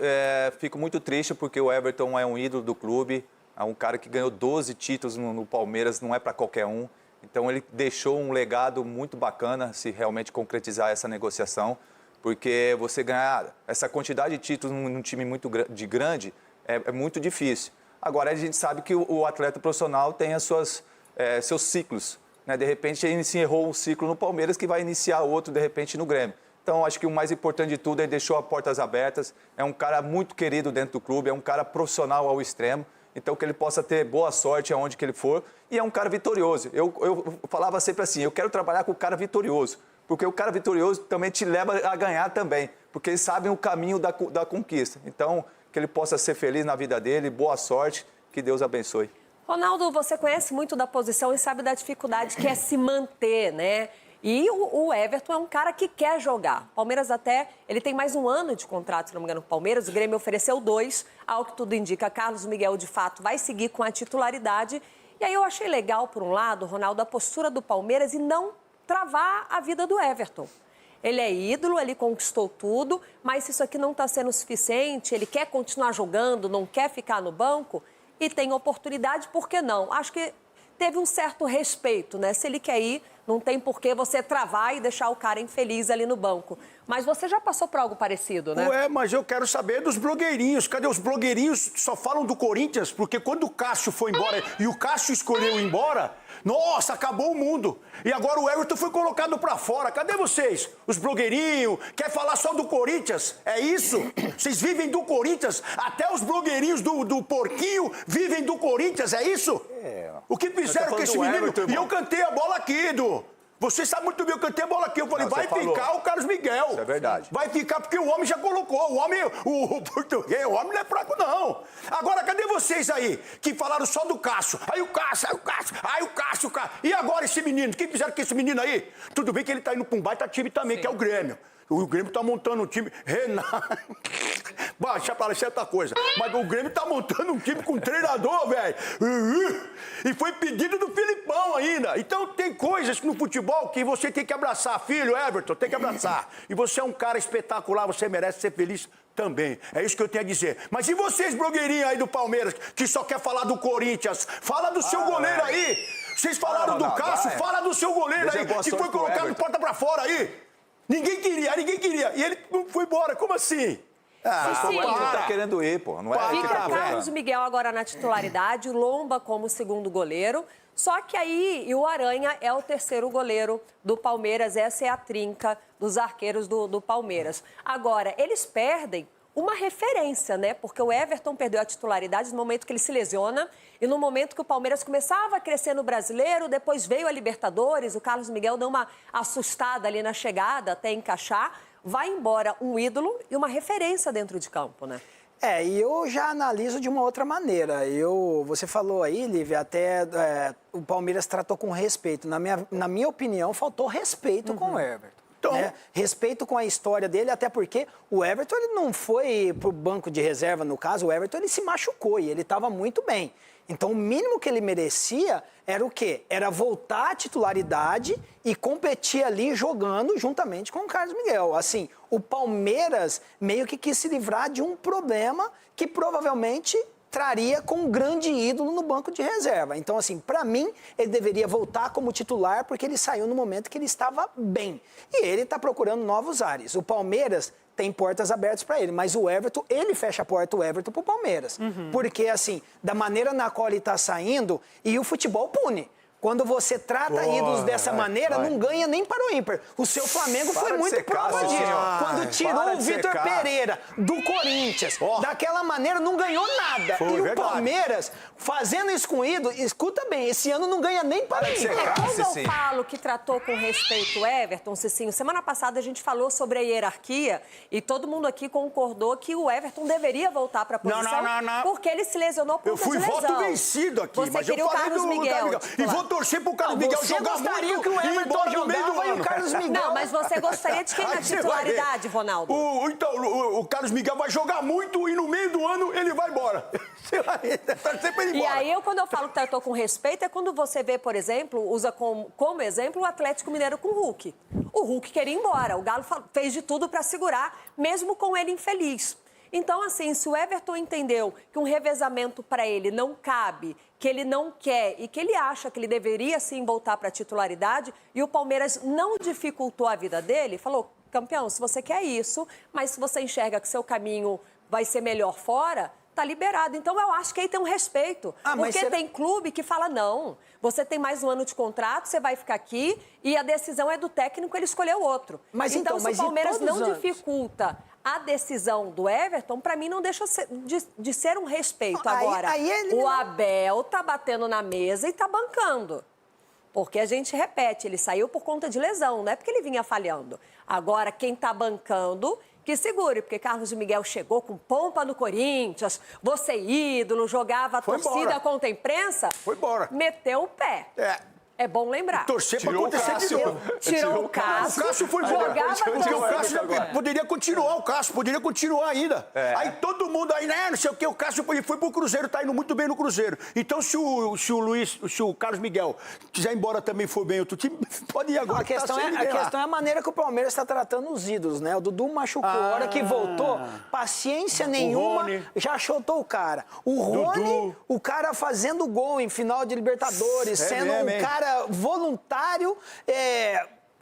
fico muito triste porque o Everton é um ídolo do clube, é um cara que ganhou 12 títulos no Palmeiras, não é para qualquer um. Então ele deixou um legado muito bacana se realmente concretizar essa negociação, porque você ganhar essa quantidade de títulos num time muito grande é muito difícil. Agora a gente sabe que o atleta profissional tem seus ciclos, né? De repente ele se errou um ciclo no Palmeiras que vai iniciar outro de repente no Grêmio. Então, acho que o mais importante de tudo é deixou as portas abertas. É um cara muito querido dentro do clube, é um cara profissional ao extremo. Então, que ele possa ter boa sorte aonde que ele for. E é um cara vitorioso. Eu falava sempre assim, eu quero trabalhar com o cara vitorioso. Porque o cara vitorioso também te leva a ganhar também. Porque eles sabem o caminho da conquista. Então, que ele possa ser feliz na vida dele, boa sorte, que Deus abençoe. Ronaldo, você conhece muito da posição e sabe da dificuldade que é se manter, né? E o Everton é um cara que quer jogar. Palmeiras ele tem mais um ano de contrato, se não me engano, com o Palmeiras. O Grêmio ofereceu 2, ao que tudo indica. Carlos Miguel, de fato, vai seguir com a titularidade. E aí eu achei legal, por um lado, Ronaldo, a postura do Palmeiras e não travar a vida do Everton. Ele é ídolo, ele conquistou tudo, mas se isso aqui não está sendo suficiente, ele quer continuar jogando, não quer ficar no banco e tem oportunidade, por que não? Acho que teve um certo respeito, né? Se ele quer ir, não tem por que você travar e deixar o cara infeliz ali no banco. Mas você já passou por algo parecido, né? Ué, mas eu quero saber dos blogueirinhos. Cadê os blogueirinhos que só falam do Corinthians? Porque quando o Cássio foi embora e o Cássio escolheu ir embora, nossa, acabou o mundo. E agora o Everton foi colocado pra fora. Cadê vocês? Os blogueirinhos? Quer falar só do Corinthians? É isso? Vocês vivem do Corinthians? Até os blogueirinhos do Porquinho vivem do Corinthians, é isso? O que fizeram com esse menino? E eu cantei a bola aqui, Você sabe muito bem, eu cantei a bola aqui. Eu falei, vai ficar o Carlos Miguel. Isso é verdade. Vai ficar porque o homem já colocou. O homem, o português, o homem não é fraco, não. Agora, cadê vocês aí que falaram só do Cássio? Aí o Cássio. E agora esse menino? O que fizeram com esse menino aí? Tudo bem que ele tá indo pra um baita time também, que é o Grêmio. O Grêmio tá montando um time... Renato... Baixa para certa coisa. Mas o Grêmio tá montando um time com treinador, velho. E foi pedido do Filipão ainda. Então tem coisas no futebol que você tem que abraçar. Filho, Everton, tem que abraçar. E você é um cara espetacular, você merece ser feliz também. É isso que eu tenho a dizer. Mas e vocês, blogueirinhos aí do Palmeiras, que só quer falar do Corinthians? Fala do seu goleiro aí. Vocês falaram do Cássio, fala do seu goleiro aí, que foi colocado de porta pra fora aí. Ninguém queria. E ele não foi embora. Como assim? Ele tá querendo ir, pô. Não é? Fica Carlos Miguel agora na titularidade, o Lomba como segundo goleiro. Só que aí o Aranha é o terceiro goleiro do Palmeiras. Essa é a trinca dos arqueiros do Palmeiras. Agora, eles perdem uma referência, né? Porque o Everton perdeu a titularidade no momento que ele se lesiona e no momento que o Palmeiras começava a crescer no Brasileiro, depois veio a Libertadores, o Carlos Miguel deu uma assustada ali na chegada até encaixar, vai embora um ídolo e uma referência dentro de campo, né? E eu já analiso de uma outra maneira. Você falou aí, Lívia, até o Palmeiras tratou com respeito. Na minha opinião, faltou respeito com o Everton. Então, né? Respeito com a história dele, até porque o Everton ele não foi pro banco de reserva, no caso, o Everton ele se machucou e ele estava muito bem. Então, o mínimo que ele merecia era o quê? Era voltar à titularidade e competir ali jogando juntamente com o Carlos Miguel. Assim, o Palmeiras meio que quis se livrar de um problema que provavelmente traria com um grande ídolo no banco de reserva. Então, assim, para mim, ele deveria voltar como titular porque ele saiu no momento que ele estava bem. E ele está procurando novos ares. O Palmeiras tem portas abertas para ele, mas o Everton, ele fecha a porta, o Everton, pro Palmeiras. Porque, assim, da maneira na qual ele está saindo, e o futebol pune. Quando você trata ídolos dessa maneira, não ganha nem para o ímpar. O seu Flamengo foi muito prova disso. Quando tirou o Vitor Pereira do Corinthians, daquela maneira, não ganhou nada. E o Palmeiras, fazendo isso com o ídolo, escuta bem, esse ano não ganha nem para o ímpar. Quando eu falo que tratou com respeito o Everton, Cicinho, semana passada a gente falou sobre a hierarquia e todo mundo aqui concordou que o Everton deveria voltar para a posição porque ele se lesionou por conta de lesão. Eu fui voto vencido aqui, Você mas eu queria o falei Carlos do Miguel. E vou torcer pro Carlos Miguel jogar muito que o Everton e ir embora no meio do jogava e ano. o Carlos Miguel... Não, mas você gostaria de quem na titularidade, Ronaldo? Então, o Carlos Miguel vai jogar muito e no meio do ano ele vai embora. E aí, quando eu falo que tratou com respeito, é quando você vê, por exemplo, usa como exemplo o Atlético Mineiro com o Hulk. O Hulk queria ir embora, o Galo fez de tudo para segurar, mesmo com ele infeliz. Então, assim, se o Everton entendeu que um revezamento para ele não cabe, que ele não quer e que ele acha que ele deveria sim voltar para a titularidade e o Palmeiras não dificultou a vida dele, falou, campeão, se você quer isso, mas se você enxerga que seu caminho vai ser melhor fora, tá liberado. Então, eu acho que aí tem um respeito. Porque tem clube que fala, não, você tem mais um ano de contrato, você vai ficar aqui e a decisão é do técnico, ele escolheu outro. Então, se o Palmeiras não dificulta a decisão do Everton, para mim, não deixa de ser um respeito. Agora, o Abel tá batendo na mesa e tá bancando. Porque a gente repete, ele saiu por conta de lesão, não é porque ele vinha falhando. Agora, quem tá bancando, que segure, porque Carlos Miguel chegou com pompa no Corinthians, você ídolo, jogava a torcida contra a imprensa, meteu o pé. É bom lembrar. Torcer para acontecer de novo. Tirou o Cássio. O Cássio foi embora. Poderia continuar o Cássio, poderia continuar ainda. Aí todo mundo aí, né, não sei o que, o Cássio foi pro Cruzeiro, tá indo muito bem no Cruzeiro. Então se o Carlos Miguel quiser ir embora também for bem outro time, pode ir agora. A questão é a maneira que o Palmeiras está tratando os ídolos, né? O Dudu machucou, a hora que voltou, paciência nenhuma, já chutou o cara. O Rony, o cara fazendo gol em final de Libertadores, sendo um cara voluntário,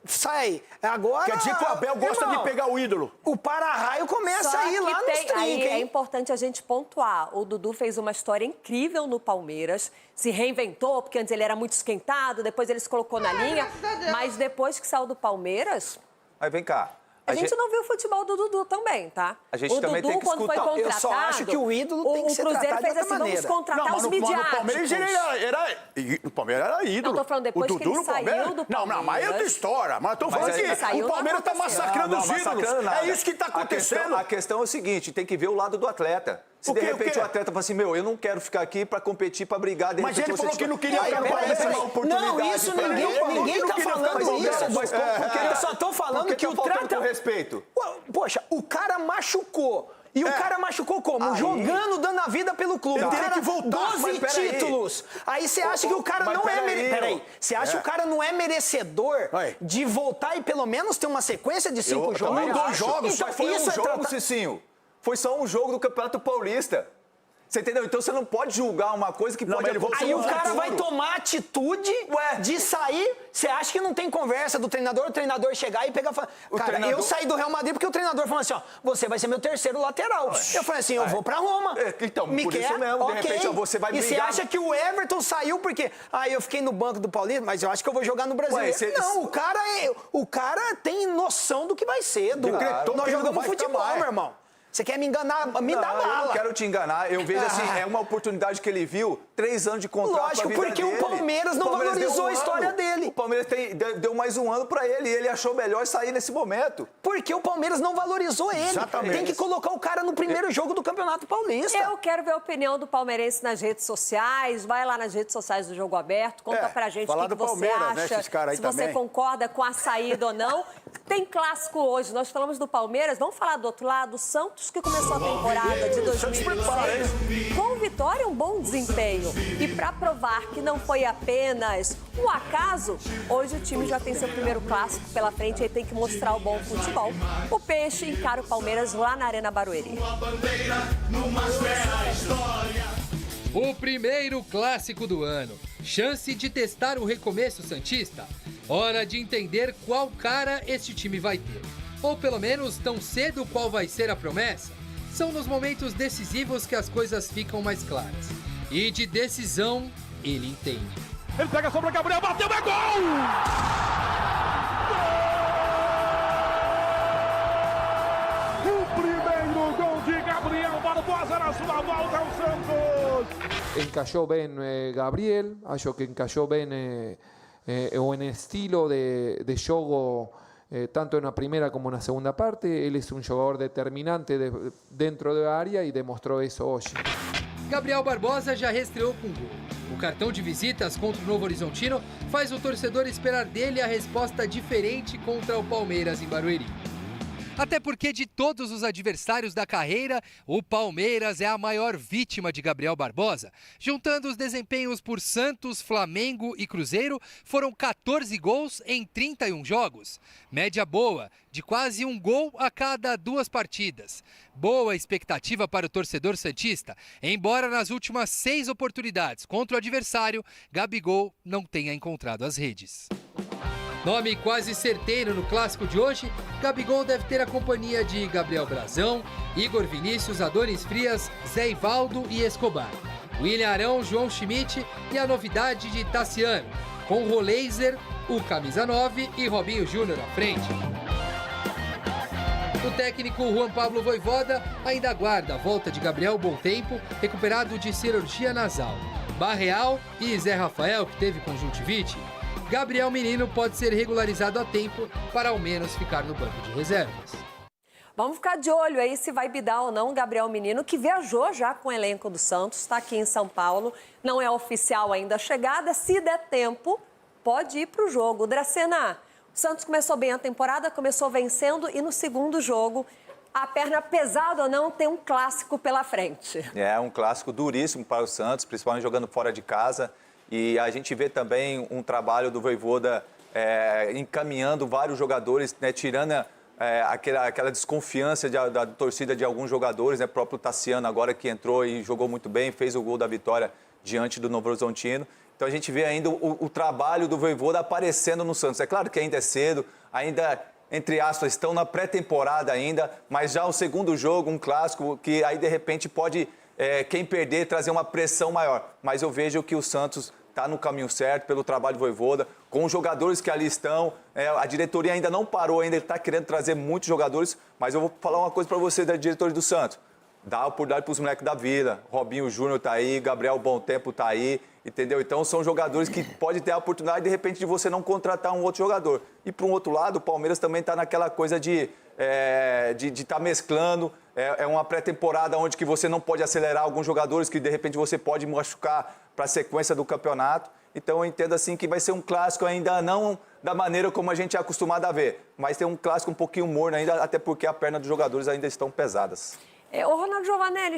sai. Agora... Quer dizer que o Abel gosta de pegar o ídolo. O para-raio começa a ir lá nos trinques. É importante a gente pontuar. O Dudu fez uma história incrível no Palmeiras, se reinventou, porque antes ele era muito esquentado, depois ele se colocou na linha, mas depois que saiu do Palmeiras... Mas vem cá. A gente não viu o futebol do Dudu também, tá? A gente também tem que escutar. Quando foi contratado, eu só acho que o ídolo tem que ser Cruzeiro tratado fez assim, vamos contratar os midiáticos. O Palmeiras o Palmeiras era ídolo. Não, tô falando depois que ele saiu do Palmeiras. Não, mas é outra história. Mas tô falando que o Palmeiras tá massacrando os ídolos. É isso que tá acontecendo. A questão é o seguinte, tem que ver o lado do atleta. Se de repente o atleta fala assim, eu não quero ficar aqui pra competir, pra brigar. Mas ele falou que não queria ficar no Palmeiras. Não, isso ninguém tá falando isso. Eu só tô falando que o trata... com respeito. Poxa, o cara machucou. E o cara machucou como? Jogando, dando a vida pelo clube. Ele teria que voltar. 12 títulos. Aí você acha que o cara não é merecedor. Peraí. Você acha que o cara não é merecedor de voltar e pelo menos ter uma sequência de 5 jogos? 2 jogos. Então, foi um jogo, Cicinho. Foi só um jogo do Campeonato Paulista. Você entendeu? Então você não pode julgar uma coisa que pode acontecer. Aí o cara vai tomar atitude de sair. Você acha que não tem conversa do treinador? O treinador chegar e pegar e falar... Cara, eu saí do Real Madrid porque o treinador falou assim, ó, você vai ser meu terceiro lateral. Eu falei assim, eu vou pra Roma. Então, por isso mesmo, de repente você vai brigar. E você acha que o Everton saiu porque... eu fiquei no banco do Paulista, mas eu acho que eu vou jogar no Brasileiro. Não, o cara tem noção do que vai ser. Nós jogamos futebol, meu irmão. Você quer me enganar? Me dá bala. Eu não quero te enganar. Eu vejo assim, é uma oportunidade que ele viu, 3 anos de contrato. Lógico, porque o Palmeiras não valorizou a história dele. O Palmeiras deu mais um ano pra ele e ele achou melhor sair nesse momento. Porque o Palmeiras não valorizou ele. Exatamente. Tem que colocar o cara no primeiro jogo do Campeonato Paulista. Eu quero ver a opinião do palmeirense nas redes sociais. Vai lá nas redes sociais do Jogo Aberto, conta pra gente o que você acha, se você concorda com a saída ou não. Tem clássico hoje, nós falamos do Palmeiras, vamos falar do outro lado, do Santos, que começou a temporada de 2026 com vitória e um bom desempenho. E para provar que não foi apenas um acaso, hoje o time já tem seu primeiro clássico pela frente e tem que mostrar o bom futebol. O Peixe encara o Palmeiras lá na Arena Barueri. O primeiro clássico do ano. Chance de testar o recomeço santista? Hora de entender qual cara este time vai ter. Ou pelo menos tão cedo qual vai ser a promessa. São nos momentos decisivos que as coisas ficam mais claras. E de decisão, ele entende. Ele pega a sobra, Gabriel bateu, é gol! O primeiro gol de Gabriel Barbosa na sua volta ao Santos. Encajó bien Gabriel, acho que encajó bien en estilo de juego, tanto en la primera como en la segunda parte. Él es un jugador determinante dentro de la área y demostró eso hoy. Gabriel Barbosa já reestreou com gol. O cartão de visitas contra o Novo Horizontino faz o torcedor esperar dele a resposta diferente contra o Palmeiras em Barueri. Até porque de todos os adversários da carreira, o Palmeiras é a maior vítima de Gabriel Barbosa. Juntando os desempenhos por Santos, Flamengo e Cruzeiro, foram 14 gols em 31 jogos. Média boa, de quase um gol a cada 2 partidas. Boa expectativa para o torcedor santista, embora nas últimas 6 oportunidades contra o adversário, Gabigol não tenha encontrado as redes. Nome quase certeiro no clássico de hoje, Gabigol deve ter a companhia de Gabriel Brazão, Igor Vinícius, Adonis Frias, Zé Ivaldo e Escobar. William Arão, João Schmidt e a novidade de Tassiano, com Roleiser, o camisa 9 e Robinho Júnior à frente. O técnico Juan Pablo Vojvoda ainda aguarda a volta de Gabriel Bom Tempo, recuperado de cirurgia nasal. Barreal e Zé Rafael, que teve conjuntivite. Gabriel Menino pode ser regularizado a tempo para ao menos ficar no banco de reservas. Vamos ficar de olho aí se vai bidar ou não o Gabriel Menino, que viajou já com o elenco do Santos, está aqui em São Paulo. Não é oficial ainda a chegada, se der tempo, pode ir para o jogo. Dracena, o Santos começou bem a temporada, começou vencendo e no segundo jogo, a perna pesada ou não, tem um clássico pela frente. É um clássico duríssimo para o Santos, principalmente jogando fora de casa. E a gente vê também um trabalho do Vojvoda encaminhando vários jogadores, né, tirando aquela desconfiança da torcida de alguns jogadores, né, próprio Tassiano agora que entrou e jogou muito bem, fez o gol da vitória diante do Novo Horizontino. Então a gente vê ainda o trabalho do Vojvoda aparecendo no Santos. É claro que ainda é cedo, ainda, entre aspas, estão na pré-temporada ainda, mas já o segundo jogo, um clássico, que aí de repente pode... quem perder, trazer uma pressão maior. Mas eu vejo que o Santos está no caminho certo, pelo trabalho do Vojvoda, com os jogadores que ali estão. A diretoria ainda não parou, ainda está querendo trazer muitos jogadores, mas eu vou falar uma coisa para você da diretoria do Santos. Dá a oportunidade para os moleques da Vila. Robinho Júnior está aí, Gabriel Bom Tempo está aí, entendeu? Então são jogadores que podem ter a oportunidade, de repente, de você não contratar um outro jogador. E, por um outro lado, o Palmeiras também está naquela coisa de estar mesclando. É uma pré-temporada onde que você não pode acelerar alguns jogadores que, de repente, você pode machucar para a sequência do campeonato. Então, eu entendo assim que vai ser um clássico ainda não da maneira como a gente é acostumado a ver, mas tem um clássico um pouquinho morno ainda, até porque a perna dos jogadores ainda estão pesadas. O Ronaldo Giovanelli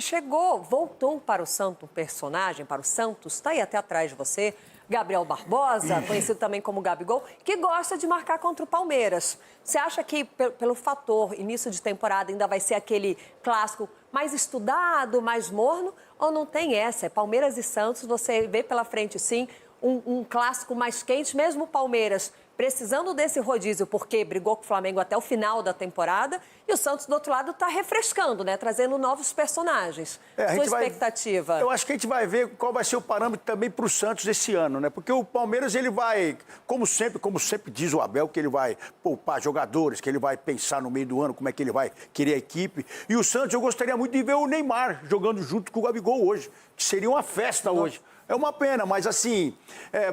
voltou para o Santos, personagem, para o Santos, está aí até atrás de você, Gabriel Barbosa, conhecido também como Gabigol, que gosta de marcar contra o Palmeiras. Você acha que, pelo fator início de temporada, ainda vai ser aquele clássico mais estudado, mais morno, ou não tem essa? É Palmeiras e Santos, você vê pela frente, sim, um clássico mais quente, mesmo o Palmeiras precisando desse rodízio, porque brigou com o Flamengo até o final da temporada, e o Santos, do outro lado, está refrescando, né? Trazendo novos personagens. Sua expectativa? Eu acho que a gente vai ver qual vai ser o parâmetro também para o Santos esse ano, né? Porque o Palmeiras, ele vai, como sempre diz o Abel, que ele vai poupar jogadores, que ele vai pensar no meio do ano como é que ele vai querer a equipe. E o Santos, eu gostaria muito de ver o Neymar jogando junto com o Gabigol hoje, que seria uma festa hoje. É uma pena, mas assim,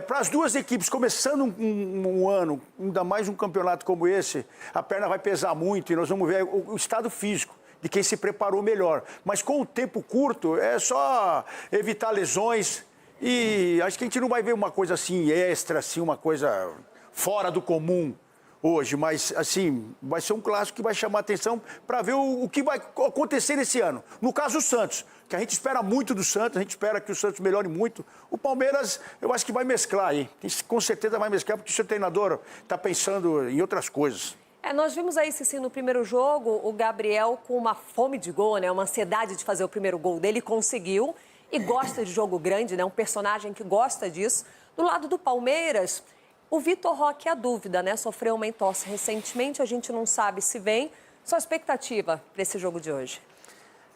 para as duas equipes, começando um ano, ainda mais um campeonato como esse, a perna vai pesar muito e nós vamos ver o estado físico de quem se preparou melhor. Mas com o tempo curto, é só evitar lesões e acho que a gente não vai ver uma coisa assim extra, assim, uma coisa fora do comum hoje, mas assim, vai ser um clássico que vai chamar a atenção para ver o que vai acontecer esse ano. No caso, o Santos, que a gente espera muito do Santos, a gente espera que o Santos melhore muito. O Palmeiras, eu acho que vai mesclar aí, com certeza vai mesclar, porque o seu treinador está pensando em outras coisas. Nós vimos aí, Cici, no primeiro jogo, o Gabriel com uma fome de gol, né? Uma ansiedade de fazer o primeiro gol dele, conseguiu, e gosta de jogo grande, né? Um personagem que gosta disso. Do lado do Palmeiras, o Vitor Roque, a dúvida, né? Sofreu uma entorse recentemente, a gente não sabe se vem. Sua expectativa para esse jogo de hoje?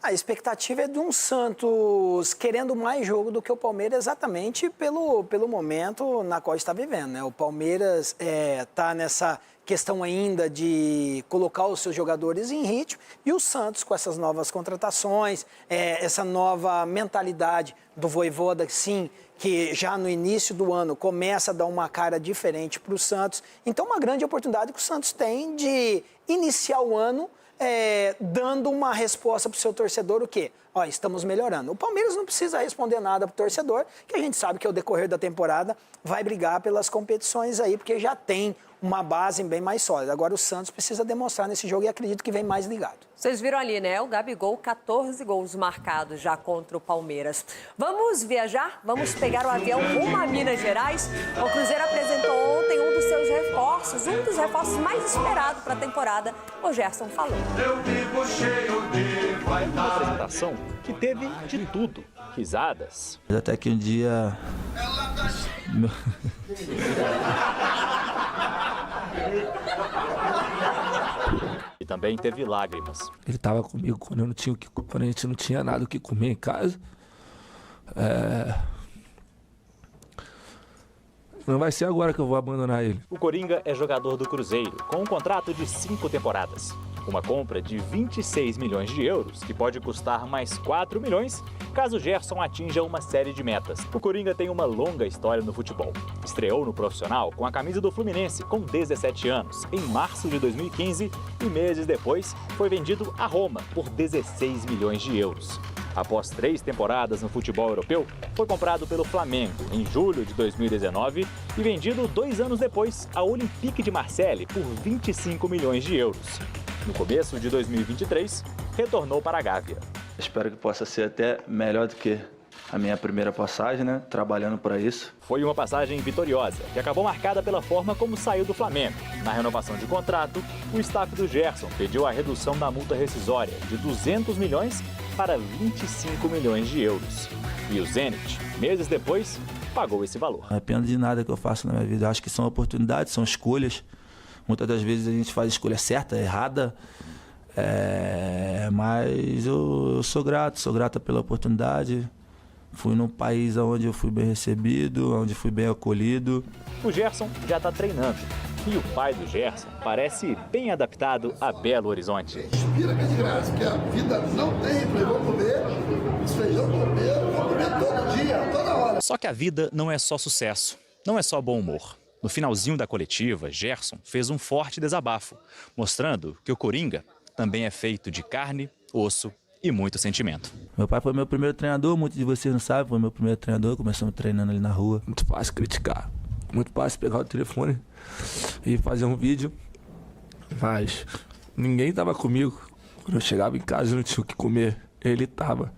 A expectativa é de um Santos querendo mais jogo do que o Palmeiras, exatamente pelo momento na qual está vivendo, né? O Palmeiras está nessa questão ainda de colocar os seus jogadores em ritmo, e o Santos, com essas novas contratações, essa nova mentalidade do Vojvoda, sim, que já no início do ano começa a dar uma cara diferente para o Santos. Então, uma grande oportunidade que o Santos tem de iniciar o ano dando uma resposta para o seu torcedor, o quê? Ó, estamos melhorando. O Palmeiras não precisa responder nada para o torcedor, que a gente sabe que ao decorrer da temporada vai brigar pelas competições aí, porque já tem uma base bem mais sólida. Agora o Santos precisa demonstrar nesse jogo e acredito que vem mais ligado. Vocês viram ali, né? O Gabigol, 14 gols marcados já contra o Palmeiras. Vamos viajar? Vamos pegar o avião rumo a Minas Gerais? O Cruzeiro apresentou ontem um dos seus reforços, um dos reforços mais esperados para a temporada. O Gerson falou. Eu vivo cheio de vaidade. Uma apresentação que teve de tudo. Risadas. Até que um dia... E também teve lágrimas. Ele estava comigo quando a gente não tinha nada o que comer em casa. Não vai ser agora que eu vou abandonar ele. O Coringa é jogador do Cruzeiro, com um contrato de 5 temporadas. Uma compra de 26 milhões de euros, que pode custar mais 4 milhões, caso Gerson atinja uma série de metas. O Coringa tem uma longa história no futebol. Estreou no profissional com a camisa do Fluminense, com 17 anos, em março de 2015, e meses depois foi vendido a Roma por 16 milhões de euros. Após 3 temporadas no futebol europeu, foi comprado pelo Flamengo em julho de 2019 e vendido 2 anos depois ao Olympique de Marseille por 25 milhões de euros. No começo de 2023, retornou para a Gávea. Espero que possa ser até melhor do que a minha primeira passagem, né? Trabalhando para isso. Foi uma passagem vitoriosa, que acabou marcada pela forma como saiu do Flamengo. Na renovação de contrato, o staff do Gerson pediu a redução da multa rescisória de 200 milhões para 25 milhões de euros. E o Zenit, meses depois, pagou esse valor. Não arrependo de nada que eu faço na minha vida. Eu acho que são oportunidades, são escolhas. Muitas das vezes a gente faz a escolha certa, errada. Mas eu sou grato pela oportunidade. Fui num país onde eu fui bem recebido, onde fui bem acolhido. O Gerson já está treinando. E o pai do Gerson parece bem adaptado a Belo Horizonte. Respira que é de graça, que a vida não tem para eu comer, os feijão vou comer todo dia, toda hora. Só que a vida não é só sucesso, não é só bom humor. No finalzinho da coletiva, Gerson fez um forte desabafo, mostrando que o Coringa também é feito de carne, osso e muito sentimento. Meu pai foi meu primeiro treinador, muitos de vocês não sabem, foi meu primeiro treinador, começamos treinando ali na rua. Muito fácil criticar, muito fácil pegar o telefone e fazer um vídeo, mas ninguém estava comigo. Quando eu chegava em casa e não tinha o que comer, ele estava.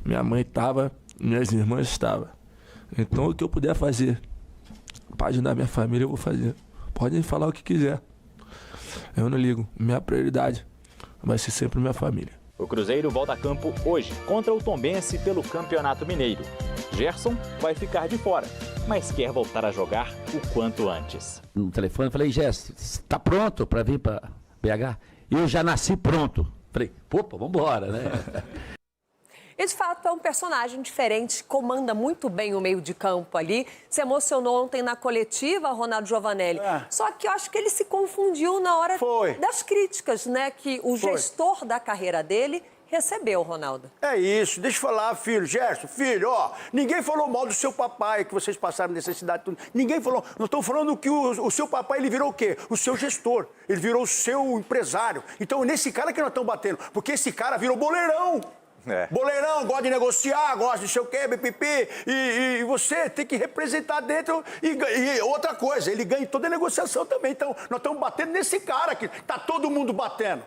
Minha mãe estava, minhas irmãs estavam. Então o que eu puder fazer para ajudar minha família, eu vou fazer. Podem falar o que quiser. Eu não ligo. Minha prioridade vai ser sempre minha família. O Cruzeiro volta a campo hoje contra o Tombense pelo Campeonato Mineiro. Gerson vai ficar de fora, mas quer voltar a jogar o quanto antes. No telefone, falei, Gerson, está pronto para vir para BH? Eu já nasci pronto. Falei, opa, vamos embora, né? E, de fato, é um personagem diferente, comanda muito bem o meio de campo ali. Se emocionou ontem na coletiva, Ronaldo Giovanelli. Só que eu acho que ele se confundiu na hora das críticas, né? Que o gestor da carreira dele recebeu, Ronaldo. É isso. Deixa eu falar, filho. Gerson, filho, ó. Ninguém falou mal do seu papai, que vocês passaram necessidade. Tudo. Ninguém falou. Não estou falando que o seu papai, ele virou o quê? O seu gestor. Ele virou o seu empresário. Então, nesse cara que nós estamos batendo. Porque esse cara virou boleirão. Boleirão, gosta de negociar, gosta de sei o quê, BPP, e você tem que representar dentro. E outra coisa, ele ganha em toda a negociação também. Então, nós estamos batendo nesse cara que tá todo mundo batendo.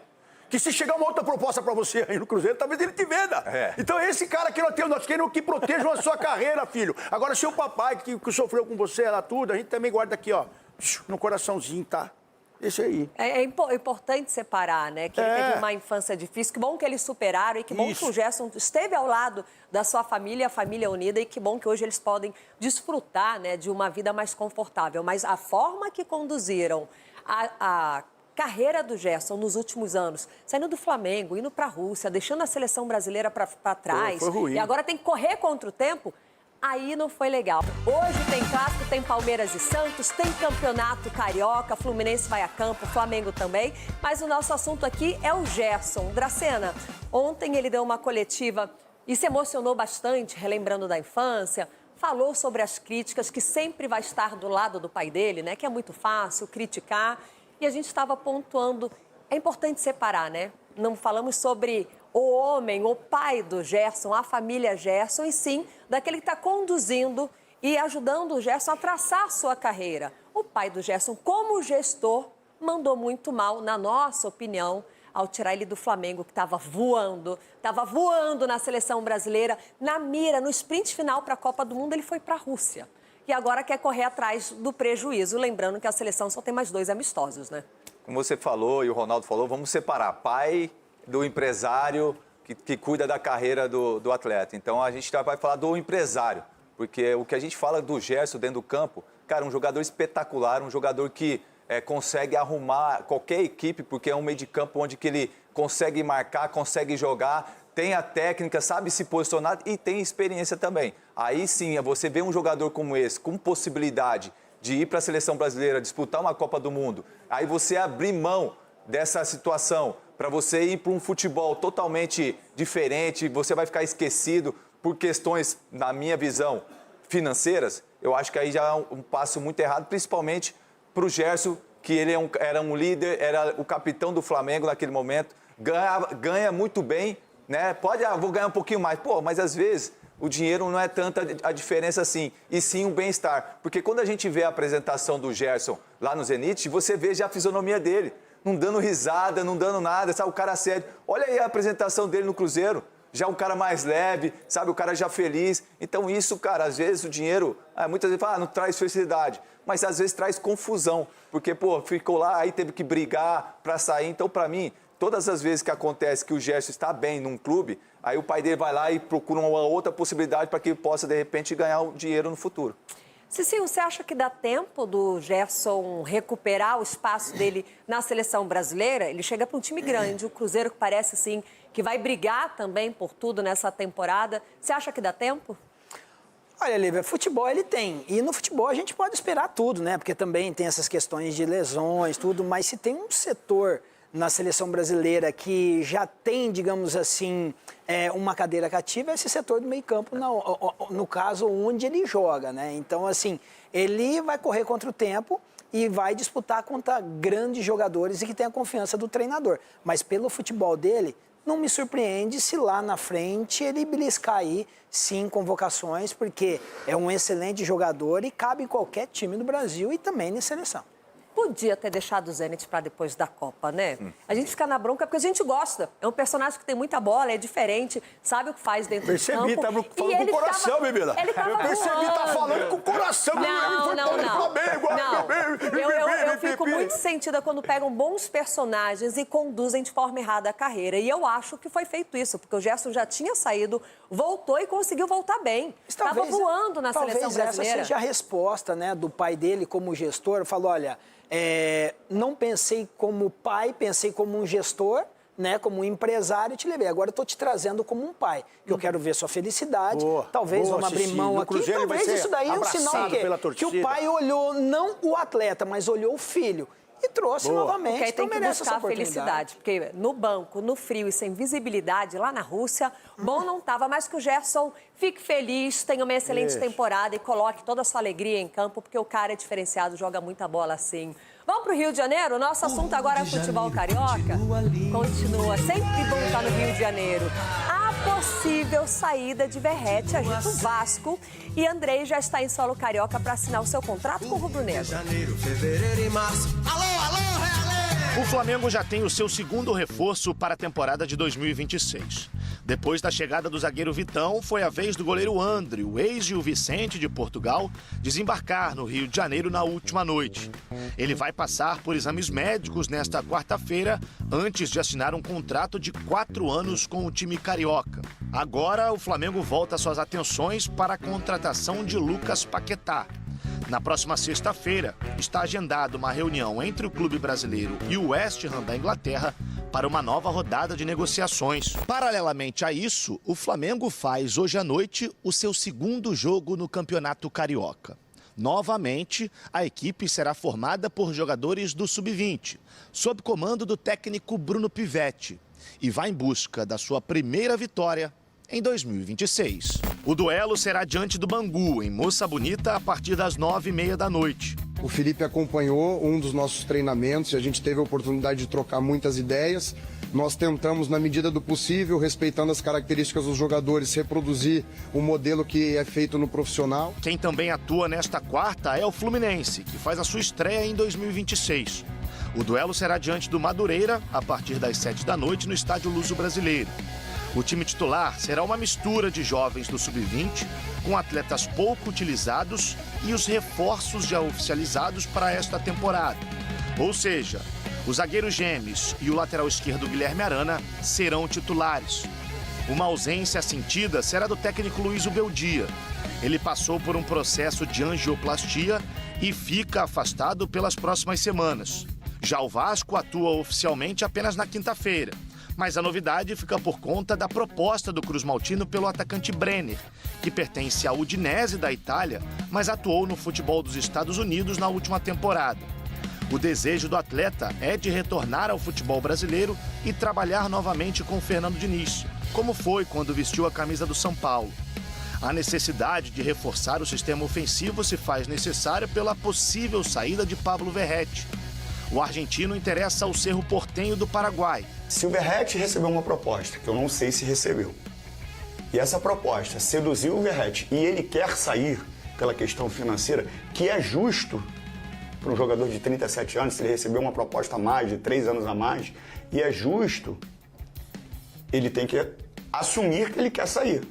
Que se chegar uma outra proposta para você aí no Cruzeiro, talvez ele te venda. Então, esse cara que nós queremos que proteja a sua carreira, filho. Agora, seu papai que sofreu com você lá tudo, a gente também guarda aqui, ó, no coraçãozinho, tá? Esse aí. É importante separar, né? Que ele teve uma infância difícil. Que bom que eles superaram e que bom que o Gerson esteve ao lado da sua família, a família unida, e que bom que hoje eles podem desfrutar, né, de uma vida mais confortável. Mas a forma que conduziram a carreira do Gerson nos últimos anos, saindo do Flamengo, indo para a Rússia, deixando a seleção brasileira para trás, foi ruim. E agora tem que correr contra o tempo, aí não foi legal. Hoje tem clássico, tem Palmeiras e Santos, tem campeonato carioca, Fluminense vai a campo, Flamengo também, mas o nosso assunto aqui é o Gerson. Dracena, ontem ele deu uma coletiva e se emocionou bastante, relembrando da infância, falou sobre as críticas, que sempre vai estar do lado do pai dele, né? Que é muito fácil criticar. E a gente estava pontuando, é importante separar, né? Não falamos sobre o homem, o pai do Gerson, a família Gerson, e sim daquele que está conduzindo e ajudando o Gerson a traçar sua carreira. O pai do Gerson, como gestor, mandou muito mal, na nossa opinião, ao tirar ele do Flamengo, que estava voando na seleção brasileira, na mira, no sprint final para a Copa do Mundo, ele foi para a Rússia. E agora quer correr atrás do prejuízo, lembrando que a seleção só tem mais 2 amistosos, né? Como você falou e o Ronaldo falou, vamos separar pai do empresário que cuida da carreira do atleta. Então a gente vai falar do empresário, porque o que a gente fala do Gerson dentro do campo, cara, um jogador espetacular, um jogador que consegue arrumar qualquer equipe, porque é um meio de campo onde que ele consegue marcar, consegue jogar, tem a técnica, sabe se posicionar e tem experiência também. Aí sim, você vê um jogador como esse, com possibilidade de ir para a seleção brasileira, disputar uma Copa do Mundo, aí você abrir mão dessa situação para você ir para um futebol totalmente diferente, você vai ficar esquecido por questões, na minha visão, financeiras, eu acho que aí já é um passo muito errado, principalmente para o Gerson, que ele era um líder, era o capitão do Flamengo naquele momento, ganha muito bem, né? Vou ganhar um pouquinho mais. Pô, mas às vezes o dinheiro não é tanta a diferença assim, e sim um bem-estar. Porque quando a gente vê a apresentação do Gerson lá no Zenit, você vê já a fisionomia dele, não dando risada, não dando nada, sabe? O cara sério. Olha aí a apresentação dele no Cruzeiro. Já um cara mais leve, sabe? O cara já feliz. Então isso, cara, às vezes o dinheiro, muitas vezes fala, não traz felicidade, mas às vezes traz confusão, porque, pô, ficou lá, aí teve que brigar para sair. Então, para mim, todas as vezes que acontece que o Gerson está bem num clube, aí o pai dele vai lá e procura uma outra possibilidade para que ele possa, de repente, ganhar o dinheiro no futuro. Cicinho, você acha que dá tempo do Gerson recuperar o espaço dele na seleção brasileira? Ele chega para um time grande, o Cruzeiro, que parece, assim, que vai brigar também por tudo nessa temporada. Você acha que dá tempo? Olha, Lívia, futebol ele tem. E no futebol a gente pode esperar tudo, né? Porque também tem essas questões de lesões, tudo. Mas se tem um setor na seleção brasileira que já tem, digamos assim, uma cadeira cativa, é esse setor do meio-campo, no caso, onde ele joga, né? Então, assim, ele vai correr contra o tempo e vai disputar contra grandes jogadores e que tem a confiança do treinador. Mas pelo futebol dele, não me surpreende se lá na frente ele beliscar aí, sim, convocações, porque é um excelente jogador e cabe em qualquer time do Brasil e também na seleção. Podia ter deixado o Zenit para depois da Copa, né? A gente fica na bronca porque a gente gosta. É um personagem que tem muita bola, é diferente, sabe o que faz dentro do campo. Percebi, tá falando com o coração, Bebida. Eu percebi, tá falando com o coração. Eu fico muito sentida quando pegam bons personagens e conduzem de forma errada a carreira. E eu acho que foi feito isso, porque o Gerson já tinha saído, voltou e conseguiu voltar bem. Estava voando na seleção brasileira. Talvez essa seja a resposta, né, do pai dele como gestor. Falou, olha, não pensei como pai, pensei como um gestor, né, como um empresário, te levei. Agora eu estou te trazendo como um pai, que eu quero ver sua felicidade, talvez vamos abrir mão aqui, talvez isso daí é um sinal que o pai olhou, não o atleta, mas olhou o filho. E trouxe novamente, porque aí tem então que buscar a felicidade, porque no banco, no frio e sem visibilidade, lá na Rússia, bom não estava, mas que o Gerson fique feliz, tenha uma excelente temporada e coloque toda a sua alegria em campo, porque o cara é diferenciado, joga muita bola assim. Vamos para o Rio de Janeiro? Nosso assunto agora é futebol carioca. Continua, sempre bom estar no Rio de Janeiro. A possível saída de Verratti agita o Vasco e Andrei já está em solo carioca para assinar o seu contrato com o rubro-negro. Janeiro, fevereiro e março. O Flamengo já tem o seu segundo reforço para a temporada de 2026. Depois da chegada do zagueiro Vitão, foi a vez do goleiro André, o ex-Gil Vicente de Portugal, desembarcar no Rio de Janeiro na última noite. Ele vai passar por exames médicos nesta quarta-feira, antes de assinar um contrato de 4 anos com o time carioca. Agora, o Flamengo volta suas atenções para a contratação de Lucas Paquetá. Na próxima sexta-feira, está agendada uma reunião entre o clube brasileiro e o West Ham da Inglaterra para uma nova rodada de negociações. Paralelamente a isso, o Flamengo faz hoje à noite o seu segundo jogo no Campeonato Carioca. Novamente, a equipe será formada por jogadores do Sub-20, sob comando do técnico Bruno Pivetti, e vai em busca da sua primeira vitória em 2026. O duelo será diante do Bangu, em Moça Bonita, a partir das 9h30 da noite. O Felipe acompanhou um dos nossos treinamentos e a gente teve a oportunidade de trocar muitas ideias. Nós tentamos, na medida do possível, respeitando as características dos jogadores, reproduzir o modelo que é feito no profissional. Quem também atua nesta quarta é o Fluminense, que faz a sua estreia em 2026. O duelo será diante do Madureira, a partir das 7 da noite, no Estádio Luso Brasileiro. O time titular será uma mistura de jovens do Sub-20, com atletas pouco utilizados e os reforços já oficializados para esta temporada. Ou seja, os zagueiros Gemes e o lateral esquerdo Guilherme Arana serão titulares. Uma ausência sentida será do técnico Luiz Ubeldia. Ele passou por um processo de angioplastia e fica afastado pelas próximas semanas. Já o Vasco atua oficialmente apenas na quinta-feira. Mas a novidade fica por conta da proposta do Cruz Maltino pelo atacante Brenner, que pertence à Udinese da Itália, mas atuou no futebol dos Estados Unidos na última temporada. O desejo do atleta é de retornar ao futebol brasileiro e trabalhar novamente com Fernando Diniz, como foi quando vestiu a camisa do São Paulo. A necessidade de reforçar o sistema ofensivo se faz necessária pela possível saída de Pablo Verratti. O argentino interessa ao Cerro Porteño do Paraguai. Se o Verratti recebeu uma proposta, que eu não sei se recebeu, e essa proposta seduziu o Verratti e ele quer sair pela questão financeira, que é justo para um jogador de 37 anos, se ele recebeu uma proposta a mais, de 3 anos a mais, e é justo, ele tem que assumir que ele quer sair.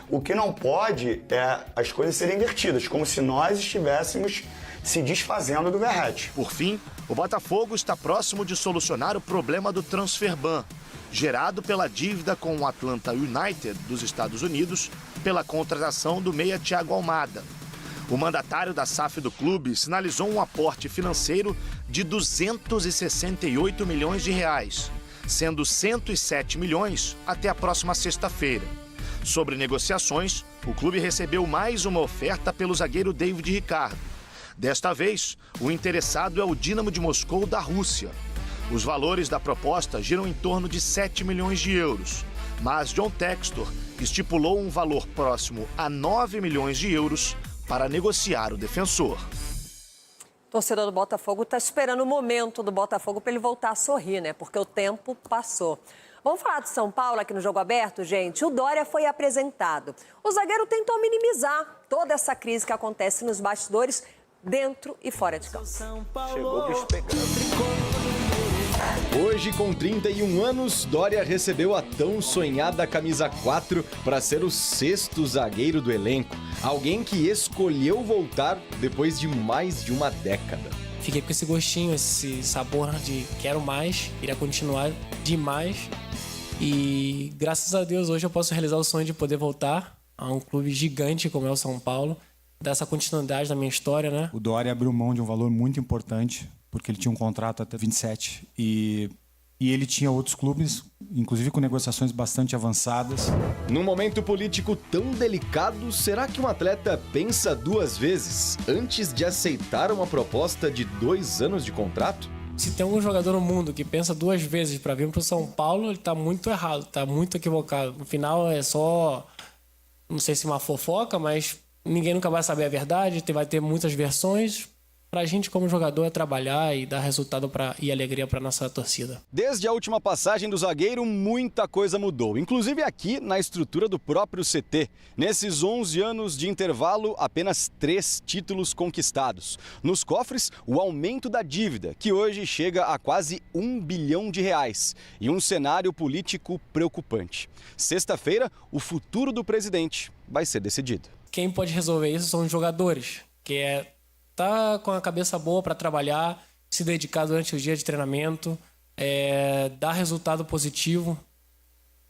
O que não pode é as coisas serem invertidas, como se nós estivéssemos se desfazendo do Verratti. Por fim, o Botafogo está próximo de solucionar o problema do transfer ban, gerado pela dívida com o Atlanta United dos Estados Unidos pela contratação do meia Thiago Almada. O mandatário da SAF do clube sinalizou um aporte financeiro de 268 milhões de reais, sendo 107 milhões até a próxima sexta-feira. Sobre negociações, o clube recebeu mais uma oferta pelo zagueiro David Ricardo. Desta vez, o interessado é o Dínamo de Moscou da Rússia. Os valores da proposta giram em torno de 7 milhões de euros, mas John Textor estipulou um valor próximo a 9 milhões de euros para negociar o defensor. O torcedor do Botafogo está esperando o momento do Botafogo para ele voltar a sorrir, né? Porque o tempo passou. Vamos falar de São Paulo aqui no Jogo Aberto, gente? O Dória foi apresentado. O zagueiro tentou minimizar toda essa crise que acontece nos bastidores, dentro e fora de campo. Chegou o bicho pegando. Hoje, com 31 anos, Dória recebeu a tão sonhada camisa 4 para ser o 6º zagueiro do elenco. Alguém que escolheu voltar depois de mais de uma década. Fiquei com esse gostinho, esse sabor de quero mais, queria continuar demais. E graças a Deus hoje eu posso realizar o sonho de poder voltar a um clube gigante como é o São Paulo. Dessa continuidade na minha história, né? O Dória abriu mão de um valor muito importante, porque ele tinha um contrato até 27 e ele tinha outros clubes, inclusive com negociações bastante avançadas. Num momento político tão delicado, será que um atleta pensa 2 vezes antes de aceitar uma proposta de 2 anos de contrato? Se tem algum jogador no mundo que pensa 2 vezes para vir para o São Paulo, ele tá muito errado, tá muito equivocado. No final é só, não sei se uma fofoca, mas ninguém nunca vai saber a verdade, vai ter muitas versões. Pra gente, como jogador, é trabalhar e dar resultado e alegria pra nossa torcida. Desde a última passagem do zagueiro, muita coisa mudou, inclusive aqui na estrutura do próprio CT. Nesses 11 anos de intervalo, apenas 3 títulos conquistados. Nos cofres, o aumento da dívida, que hoje chega a quase R$1 bilhão. E um cenário político preocupante. Sexta-feira, o futuro do presidente vai ser decidido. Quem pode resolver isso são os jogadores, que tá com a cabeça boa para trabalhar, se dedicar durante o dia de treinamento, dar resultado positivo.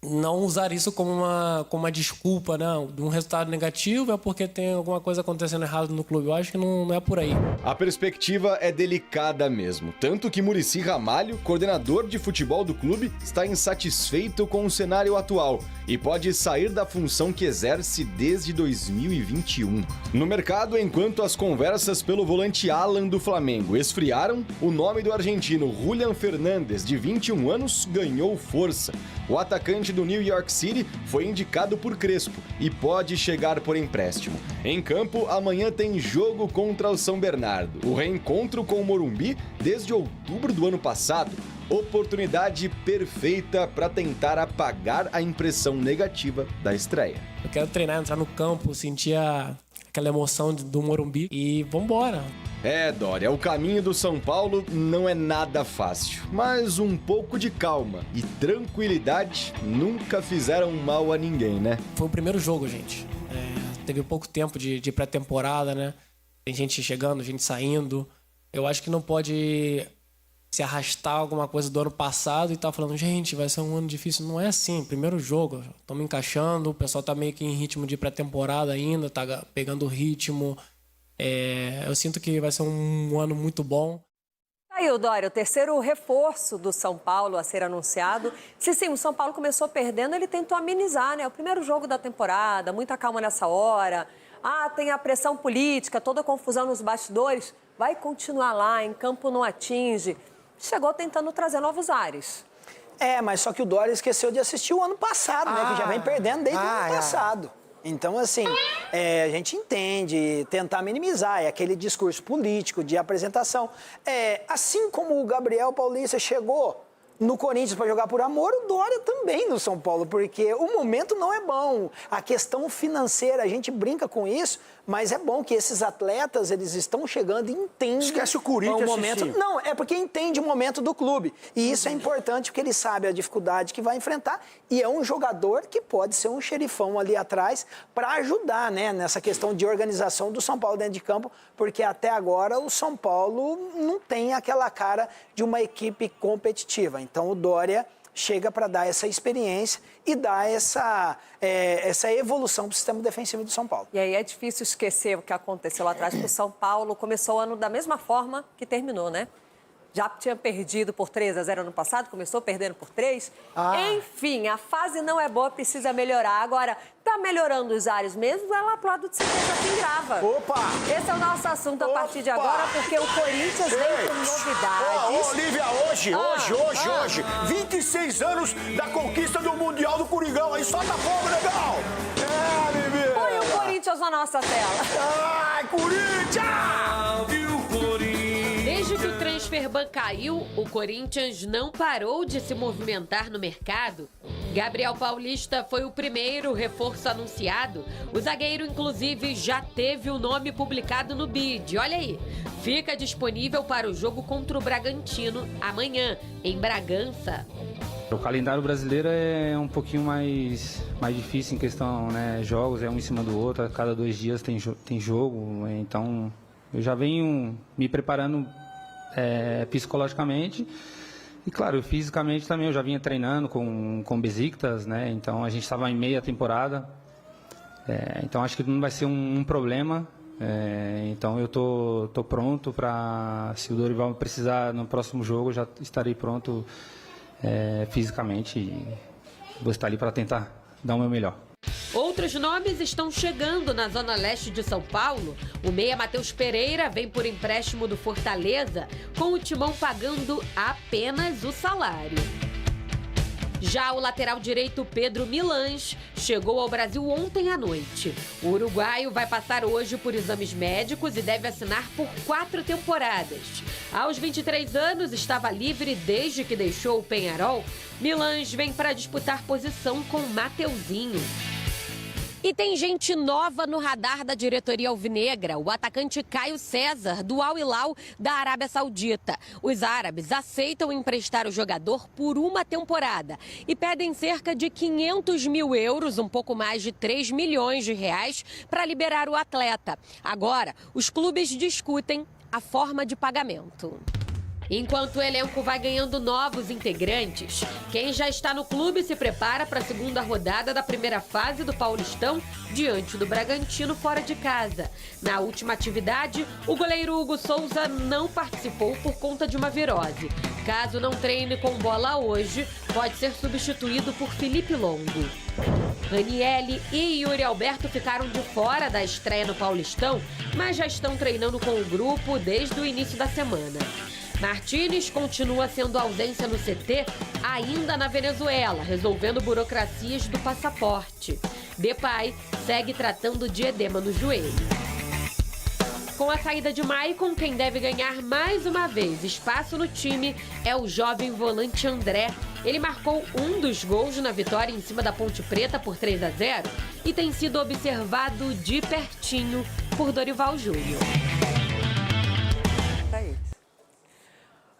não usar isso como uma desculpa, não. De um resultado negativo é porque tem alguma coisa acontecendo errado no clube. Eu acho que não é por aí. A perspectiva é delicada mesmo. Tanto que Muricy Ramalho, coordenador de futebol do clube, está insatisfeito com o cenário atual e pode sair da função que exerce desde 2021. No mercado, enquanto as conversas pelo volante Alan do Flamengo esfriaram, o nome do argentino Julián Fernández, de 21 anos, ganhou força. O atacante do New York City foi indicado por Crespo e pode chegar por empréstimo. Em campo, amanhã tem jogo contra o São Bernardo. O reencontro com o Morumbi desde outubro do ano passado. Oportunidade perfeita para tentar apagar a impressão negativa da estreia. Eu quero treinar, entrar no campo, sentir aquela emoção do Morumbi e vambora. Dória, o caminho do São Paulo não é nada fácil, mas um pouco de calma e tranquilidade nunca fizeram mal a ninguém, né? Foi o primeiro jogo, gente. Teve pouco tempo de pré-temporada, né? Tem gente chegando, gente saindo. Eu acho que não pode se arrastar alguma coisa do ano passado e tá falando, gente, vai ser um ano difícil. Não é assim, primeiro jogo, estamos encaixando, o pessoal tá meio que em ritmo de pré-temporada ainda, tá pegando o ritmo. Eu sinto que vai ser um ano muito bom. Aí, o Dória, o terceiro reforço do São Paulo a ser anunciado. Se sim, o São Paulo começou perdendo, ele tentou amenizar, né? O primeiro jogo da temporada, muita calma nessa hora. Tem a pressão política, toda a confusão nos bastidores. Vai continuar lá, em campo não atinge. Chegou tentando trazer novos ares. Mas só que o Dória esqueceu de assistir o ano passado, né? Que já vem perdendo desde o ano passado. Então, assim, a gente entende, tentar minimizar, é aquele discurso político de apresentação. Assim como o Gabriel Paulista chegou no Corinthians para jogar por amor, o Dória também no São Paulo, porque o momento não é bom. A questão financeira, a gente brinca com isso, mas é bom que esses atletas, eles estão chegando e entendem. Esquece o Corinthians, o momento. Não, é porque entende o momento do clube. E isso é importante porque ele sabe a dificuldade que vai enfrentar e é um jogador que pode ser um xerifão ali atrás para ajudar, né, nessa questão de organização do São Paulo dentro de campo, porque até agora o São Paulo não tem aquela cara de uma equipe competitiva. Então o Dória chega para dar essa experiência e dar essa evolução para o sistema defensivo do São Paulo. E aí é difícil esquecer o que aconteceu lá atrás, porque o São Paulo começou o ano da mesma forma que terminou, né? Já tinha perdido por 3-0 ano passado, começou perdendo por 3. Enfim, a fase não é boa, precisa melhorar. Agora, tá melhorando os ares mesmo, vai lá pro lado de certeza quem grava. Opa! Esse é o nosso assunto a partir de agora, porque o Corinthians vem com novidades. Olivia, hoje, 26 anos da conquista do Mundial do Coringão. Aí solta fogo, legal! Bibi! Põe o Corinthians na nossa tela. Ai, Corinthians! Desde que o Transferban caiu, o Corinthians não parou de se movimentar no mercado. Gabriel Paulista foi o primeiro reforço anunciado. O zagueiro, inclusive, já teve o nome publicado no BID. Olha aí, fica disponível para o jogo contra o Bragantino amanhã, em Bragança. O calendário brasileiro é um pouquinho mais difícil em questão, né? Jogos é um em cima do outro, a cada 2 dias tem jogo, então eu já venho me preparando psicologicamente e, claro, fisicamente também. Eu já vinha treinando com Besiktas, né? Então a gente estava em meia temporada, então acho que não vai ser um problema. Então eu tô pronto para, se o Dorival precisar no próximo jogo, eu já estarei pronto fisicamente e vou estar ali para tentar dar o meu melhor. Outros nomes estão chegando na zona leste de São Paulo. O meia Matheus Pereira vem por empréstimo do Fortaleza, com o Timão pagando apenas o salário. Já o lateral direito Pedro Milans chegou ao Brasil ontem à noite. O uruguaio vai passar hoje por exames médicos e deve assinar por 4 temporadas. Aos 23 anos, estava livre desde que deixou o Peñarol. Milans vem para disputar posição com Mateuzinho. E tem gente nova no radar da diretoria alvinegra, o atacante Caio César, do Al Hilal da Arábia Saudita. Os árabes aceitam emprestar o jogador por 1 temporada e pedem cerca de 500 mil euros, um pouco mais de 3 milhões de reais, para liberar o atleta. Agora, os clubes discutem a forma de pagamento. Enquanto o elenco vai ganhando novos integrantes, quem já está no clube se prepara para a segunda rodada da primeira fase do Paulistão diante do Bragantino fora de casa. Na última atividade, o goleiro Hugo Souza não participou por conta de uma virose. Caso não treine com bola hoje, pode ser substituído por Felipe Longo. Raniele e Yuri Alberto ficaram de fora da estreia no Paulistão, mas já estão treinando com o grupo desde o início da semana. Martínez continua sendo ausência no CT, ainda na Venezuela, resolvendo burocracias do passaporte. Depay segue tratando de edema no joelho. Com a saída de Maicon, quem deve ganhar mais uma vez espaço no time é o jovem volante André. Ele marcou um dos gols na vitória em cima da Ponte Preta por 3-0 e tem sido observado de pertinho por Dorival Júnior.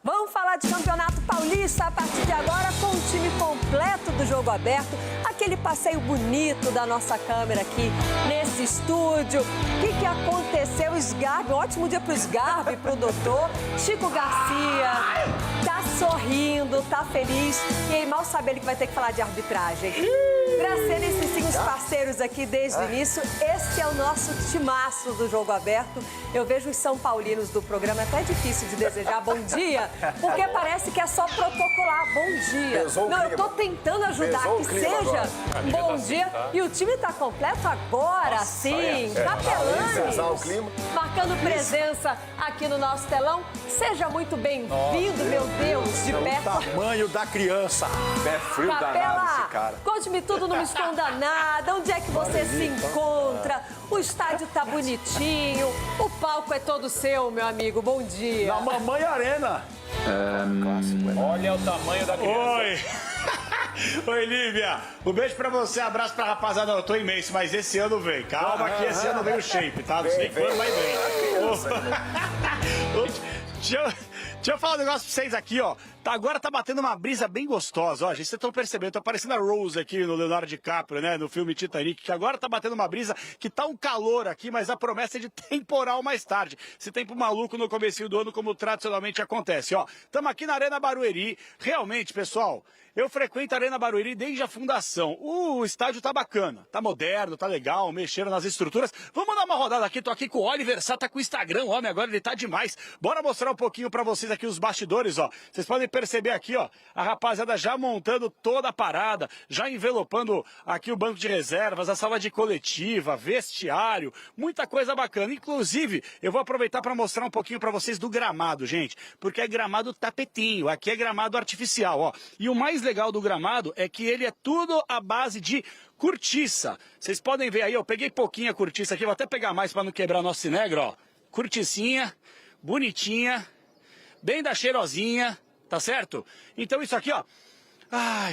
Vamos falar de Campeonato Paulista a partir de agora com o time completo do Jogo Aberto. Aquele passeio bonito da nossa câmera aqui nesse estúdio. O que aconteceu? Sgarbi, um ótimo dia para o Sgarbi, para o doutor. Chico Garcia tá sorrindo, tá feliz. E aí mal sabe ele que vai ter que falar de arbitragem. Gracena e Cicinho, os parceiros aqui desde o início. Esse é o nosso timaço do Jogo Aberto. Eu vejo os São Paulinos do programa, é até difícil de desejar bom dia, porque parece que é só protocolar bom dia. Não, eu tô tentando ajudar que seja bom dia. E o time tá completo agora, sim. Capelanes, marcando presença aqui no nosso telão. Seja muito bem-vindo, meu Deus, de perto. O tamanho da criança. Pé frio danado esse cara. Conte-me tudo, não me esconda nada. Onde é que você se encontra? O estádio tá bonitinho. O palco é todo seu, meu amigo. Bom dia. Na Mamãe Arena. Olha o tamanho da criança. Oi. Oi, Lívia. Um beijo pra você, abraço pra rapaziada. Eu tô imenso, mas esse ano vem. Calma que esse ano vem o shape, tá? Não sei quando, mas vem. Deixa eu falar um negócio pra vocês aqui, ó. Agora tá batendo uma brisa bem gostosa, ó. Gente, vocês estão percebendo, tá parecendo a Rose aqui no Leonardo DiCaprio, né? No filme Titanic, que agora tá batendo uma brisa que tá um calor aqui, mas a promessa é de temporal mais tarde. Esse tempo maluco no comecinho do ano, como tradicionalmente acontece, ó. Tamo aqui na Arena Barueri. Realmente, pessoal, eu frequento a Arena Barueri desde a fundação. O estádio tá bacana, tá moderno, tá legal, mexeram nas estruturas. Vamos dar uma rodada aqui, tô aqui com o Oliver Sá, tá com o Instagram, homem, agora ele tá demais. Bora mostrar um pouquinho pra vocês aqui os bastidores, ó. Vocês podem perceber aqui, ó, a rapaziada já montando toda a parada, já envelopando aqui o banco de reservas, a sala de coletiva, vestiário, muita coisa bacana. Inclusive, eu vou aproveitar para mostrar um pouquinho para vocês do gramado, gente, porque é gramado tapetinho, aqui é gramado artificial, ó. E o mais legal do gramado é que ele é tudo à base de cortiça. Vocês podem ver aí, eu peguei pouquinha cortiça aqui, vou até pegar mais para não quebrar nosso negro, ó. Corticinha, bonitinha, bem da cheirosinha, tá certo? Então isso aqui, ó,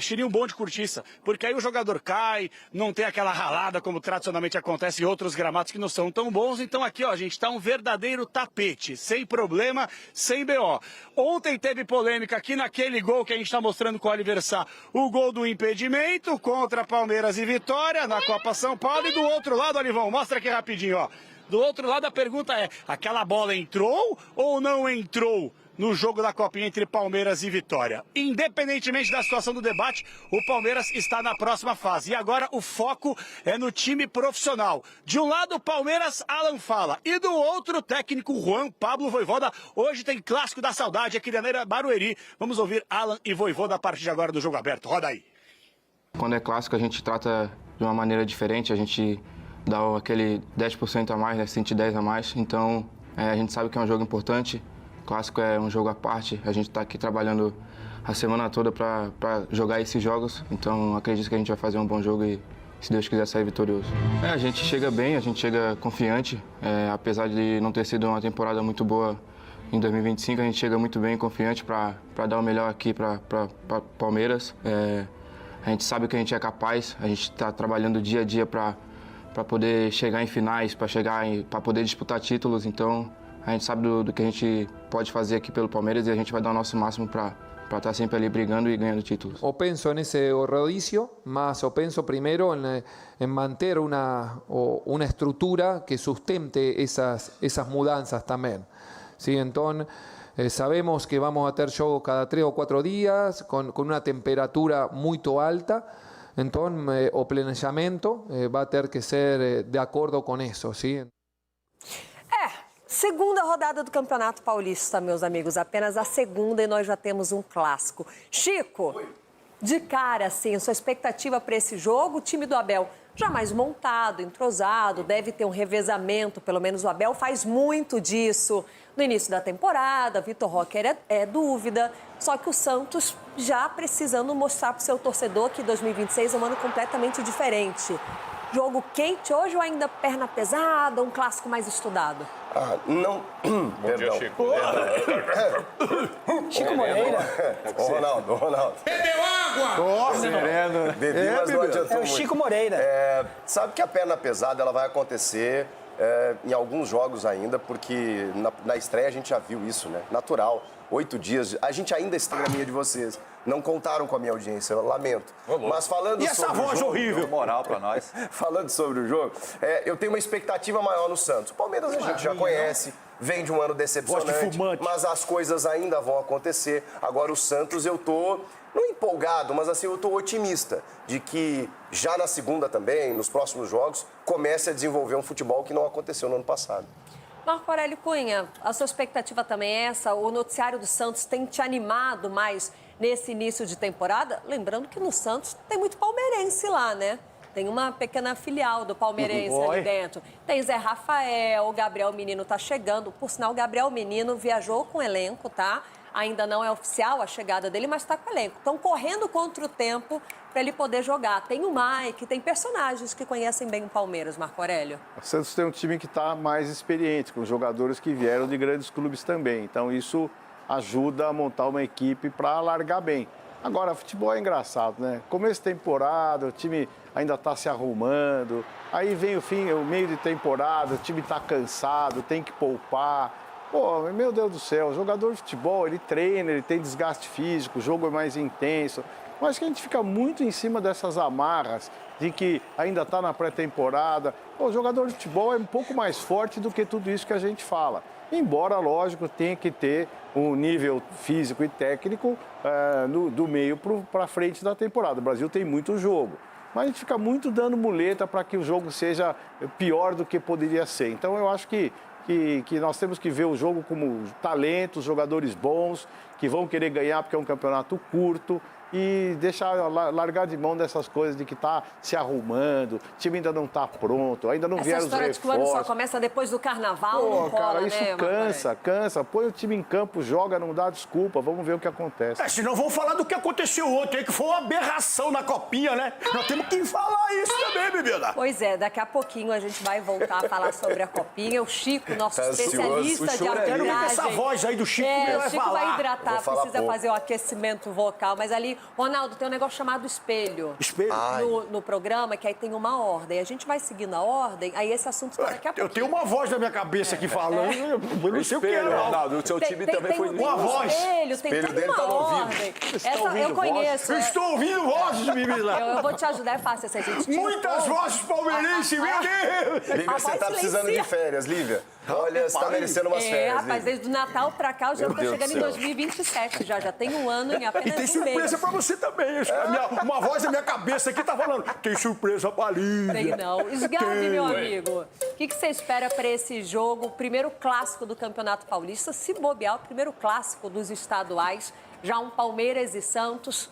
cheirinho bom de cortiça, porque aí o jogador cai, não tem aquela ralada como tradicionalmente acontece em outros gramados que não são tão bons. Então aqui, ó, gente, tá um verdadeiro tapete, sem problema, sem BO. Ontem teve polêmica aqui naquele gol que a gente tá mostrando com o Oliver Sá, o gol do impedimento contra Palmeiras e Vitória na Copa São Paulo. E do outro lado, Olivão, mostra aqui rapidinho, ó. Do outro lado a pergunta é, aquela bola entrou ou não entrou no jogo da Copinha entre Palmeiras e Vitória? Independentemente da situação do debate, o Palmeiras está na próxima fase. E agora o foco é no time profissional. De um lado, o Palmeiras, Alan Fala. E do outro, o técnico Juan Pablo Vojvoda. Hoje tem Clássico da Saudade aqui na Arena Barueri. Vamos ouvir Alan e Vojvoda a partir de agora do Jogo Aberto. Roda aí. Quando é clássico, a gente trata de uma maneira diferente. A gente dá aquele 10% a mais, né? 110 a mais. Então, a gente sabe que é um jogo importante. Clássico é um jogo à parte, a gente está aqui trabalhando a semana toda para jogar esses jogos, então acredito que a gente vai fazer um bom jogo e, se Deus quiser, sair vitorioso. A gente chega bem, a gente chega confiante, apesar de não ter sido uma temporada muito boa em 2025, a gente chega muito bem, confiante para dar o melhor aqui para Palmeiras. A gente sabe que a gente é capaz, a gente está trabalhando dia a dia para poder chegar em finais, para poder disputar títulos, então a gente sabe do que a gente pode fazer aqui pelo Palmeiras e a gente vai dar o nosso máximo para estar sempre ali brigando e ganhando títulos. O penso nesse rodízio, mas eu penso primeiro em manter uma estrutura que sustente essas mudanças também. ¿Sí? Então, Sabemos que vamos a ter jogos cada 3 o 4 días, con una temperatura muy alta. Entonces, o planejamento vai ter que ser de acordo com isso, sim? Segunda rodada do Campeonato Paulista, meus amigos. Apenas a segunda e nós já temos um clássico. Chico, de cara, assim, sua expectativa para esse jogo? O time do Abel já mais montado, entrosado, deve ter um revezamento, pelo menos o Abel faz muito disso. No início da temporada, Vitor Roque é dúvida, só que o Santos já precisando mostrar para o seu torcedor que 2026 é um ano completamente diferente. Jogo quente hoje ou ainda perna pesada, um clássico mais estudado? Não. Bom dia, Chico. Chico Moreira. Ronaldo. Bebeu água! Sereno. Bebi, mas não adiantou É o muito. Chico Moreira. Sabe que a perna pesada ela vai acontecer em alguns jogos ainda, porque na estreia a gente já viu isso, né? Natural. 8 dias. A gente ainda está na linha de vocês. Não contaram com a minha audiência, eu lamento. Mas falando E essa sobre voz o jogo, horrível? Moral pra nós. Falando sobre o jogo, eu tenho uma expectativa maior no Santos. O Palmeiras a gente já conhece, vem de um ano decepcionante, mas as coisas ainda vão acontecer. Agora o Santos eu tô, não empolgado, mas assim, eu tô otimista de que já na segunda também, nos próximos jogos, comece a desenvolver um futebol que não aconteceu no ano passado. Marco Aurélio Cunha, a sua expectativa também é essa? O noticiário do Santos tem te animado mais nesse início de temporada? Lembrando que no Santos tem muito palmeirense lá, né? Tem uma pequena filial do palmeirense ali dentro. Tem Zé Rafael, o Gabriel Menino tá chegando. Por sinal, o Gabriel Menino viajou com o elenco, tá? Ainda não é oficial a chegada dele, mas está com o elenco. Estão correndo contra o tempo para ele poder jogar. Tem o Mike, tem personagens que conhecem bem o Palmeiras, Marco Aurélio. O Santos tem um time que está mais experiente, com jogadores que vieram de grandes clubes também. Então isso ajuda a montar uma equipe para largar bem. Agora, futebol é engraçado, né? Começo de temporada, o time ainda está se arrumando. Aí vem o meio de temporada, o time está cansado, tem que poupar. Pô, meu Deus do céu, o jogador de futebol, ele treina, ele tem desgaste físico, o jogo é mais intenso. Mas que a gente fica muito em cima dessas amarras de que ainda está na pré-temporada. O jogador de futebol é um pouco mais forte do que tudo isso que a gente fala. Embora, lógico, tenha que ter um nível físico e técnico do meio para frente da temporada. O Brasil tem muito jogo. Mas a gente fica muito dando muleta para que o jogo seja pior do que poderia ser. Então, eu acho que nós temos que ver o jogo como talentos, jogadores bons, que vão querer ganhar porque é um campeonato curto e largar de mão dessas coisas de que está se arrumando, o time ainda não está pronto, ainda não vieram os reforços. Essa história de que o ano só começa depois do carnaval, não cola, cara, isso né, cansa. Põe o time em campo, joga, não dá desculpa, vamos ver o que acontece. Senão vamos falar do que aconteceu ontem, que foi uma aberração na copinha, né? Nós temos que falar isso também, bebida. Pois é, daqui a pouquinho a gente vai voltar a falar sobre a copinha. O Chico, nosso especialista de arbitragem. Quero ver essa voz aí do Chico. O Chico vai hidratar, precisa fazer o aquecimento vocal, mas ali, Ronaldo, tem um negócio chamado espelho. Espelho? No programa, que aí tem uma ordem. A gente vai seguindo a ordem, aí esse assunto fica daqui a pouco. Eu tenho uma voz na minha cabeça aqui falando, eu não sei o que é, não. Ronaldo, o seu time também foi uma voz. Tem toda uma ordem. Essa eu conheço. Eu estou ouvindo vozes, bebida. Eu vou te ajudar, é fácil essa gente. Muitas vozes palmeirenses, meu Deus! Lívia, você está precisando de férias, Lívia. Olha, você está merecendo umas férias. Rapaz, desde o Natal pra cá, eu já estou chegando em 2027. Já tem um ano em apenas E tem um mês. surpresa pra você também. Uma voz da minha cabeça aqui tá falando. Tem surpresa pra Lívia. Tem não. Sgarbi, meu amigo, o que você espera para esse jogo? O primeiro clássico do Campeonato Paulista, se bobear, o primeiro clássico dos estaduais. Já um Palmeiras e Santos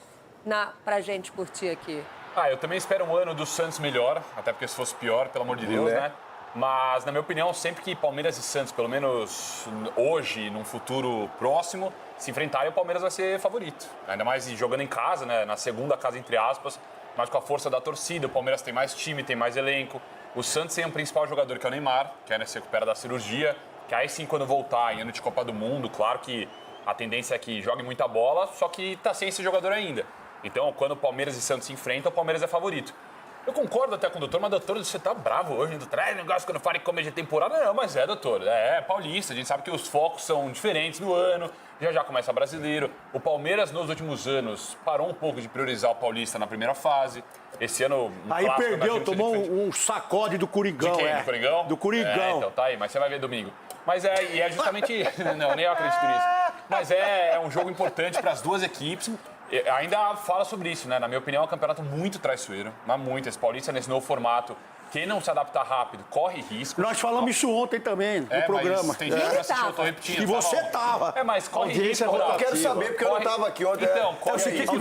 pra gente curtir aqui. Eu também espero um ano do Santos melhor, até porque se fosse pior, pelo amor de Deus, né? Mas, na minha opinião, sempre que Palmeiras e Santos, pelo menos hoje, num futuro próximo, se enfrentarem, o Palmeiras vai ser favorito. Ainda mais jogando em casa, né? Na segunda casa, entre aspas, mas com a força da torcida. O Palmeiras tem mais time, tem mais elenco. O Santos tem um principal jogador, que é o Neymar, que ainda se recupera da cirurgia, que aí sim, quando voltar em ano de Copa do Mundo, claro que a tendência é que jogue muita bola, só que tá sem esse jogador ainda. Então, quando o Palmeiras e Santos se enfrentam, o Palmeiras é favorito. Eu concordo até com o doutor, mas, doutor, você tá bravo hoje, doutor. Negócio quando fala em começo de temporada. Não, mas doutor. É paulista. A gente sabe que os focos são diferentes no ano. Já começa brasileiro. O Palmeiras, nos últimos anos, parou um pouco de priorizar o paulista na primeira fase. Esse ano... Aí perdeu, tomou um sacode do Coringão. De quem? Do Coringão? Do Coringão. Então tá aí, mas você vai ver domingo. Mas é justamente... Não, nem eu acredito nisso. Mas é um jogo importante para as duas equipes. Ainda fala sobre isso, né? Na minha opinião, é um campeonato muito traiçoeiro. Mas muito. Esse Paulista, nesse novo formato, quem não se adaptar rápido, corre risco. Nós falamos isso ontem também, no programa. Tem gente que não assistiu, eu tô repetindo. E você tava. Mas corre risco. Eu quero saber, porque eu não tava aqui ontem. Então, corre risco.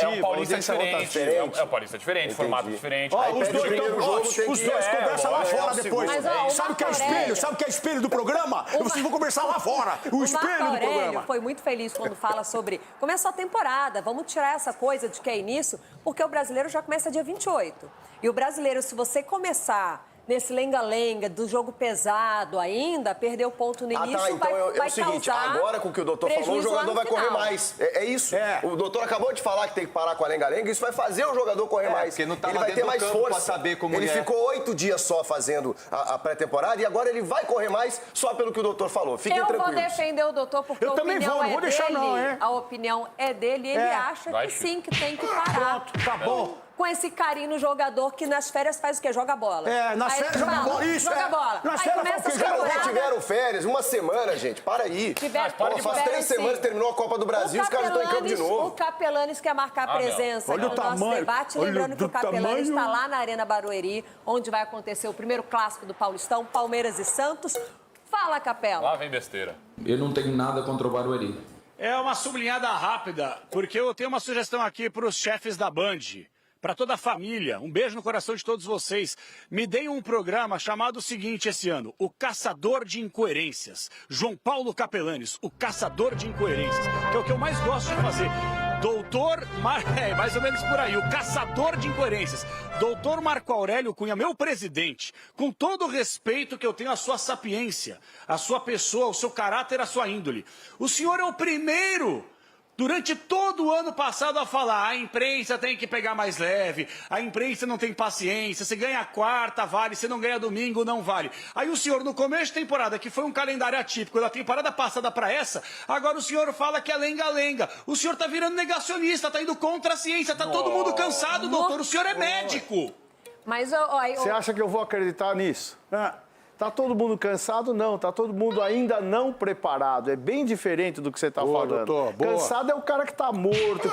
É um Paulista diferente. É um Paulista diferente, formato diferente. Os dois conversam lá fora depois. Sabe o que é espelho? Sabe o que é espelho do programa? Vocês vão conversar lá fora. O espelho do programa. Foi muito feliz quando fala sobre... Começou a temporada, vamos tirar essa coisa de que é início, porque o brasileiro já começa dia 28. E o brasileiro, se você começar nesse lenga-lenga do jogo pesado ainda, perder o ponto no início, então é o seguinte, agora com o que o doutor falou, o jogador vai correr mais. É isso. O doutor acabou de falar que tem que parar com a lenga-lenga, isso vai fazer o jogador correr mais. Porque não tá ele vai ter mais força. Saber como ele ficou 8 dias só fazendo a pré-temporada e agora ele vai correr mais só pelo que o doutor falou. Fiquem tranquilos. Eu vou defender o doutor porque a opinião é dele. A opinião é dele e ele acha que sim, que tem que parar. Pronto, tá bom. Com esse carinho no jogador que nas férias faz o quê? Joga bola. Nas férias joga bola. Isso, joga bola. Nas aí começa a temporada. Tiveram férias, uma semana, gente. Para aí. Faz 3 semanas que terminou a Copa do Brasil, os caras estão em campo de novo. O Capelanes quer marcar presença no nosso debate. Lembrando que o Capelanes está lá na Arena Barueri, onde vai acontecer o primeiro clássico do Paulistão, Palmeiras e Santos. Fala, Capela. Lá vem besteira. Eu não tenho nada contra o Barueri. É uma sublinhada rápida, porque eu tenho uma sugestão aqui para os chefes da Band. Para toda a família, um beijo no coração de todos vocês. Me deem um programa chamado o seguinte esse ano, O Caçador de Incoerências. João Paulo Capelanes, O Caçador de Incoerências, que é o que eu mais gosto de fazer. Mais ou menos por aí, O Caçador de Incoerências. Doutor Marco Aurélio Cunha, meu presidente, com todo o respeito que eu tenho à sua sapiência, à sua pessoa, ao seu caráter, à sua índole. O senhor é o primeiro... Durante todo o ano passado a falar, a imprensa tem que pegar mais leve, a imprensa não tem paciência, se ganha quarta vale, se não ganha domingo não vale. Aí o senhor, no começo de temporada, que foi um calendário atípico, da temporada passada para essa, agora o senhor fala que é lenga-lenga. O senhor tá virando negacionista, tá indo contra a ciência, tá todo mundo cansado, doutor, o senhor é médico. Mas Você acha que eu vou acreditar nisso? Tá todo mundo cansado? Não, tá todo mundo ainda não preparado. É bem diferente do que você tá falando. Doutor, cansado é o cara que tá morto,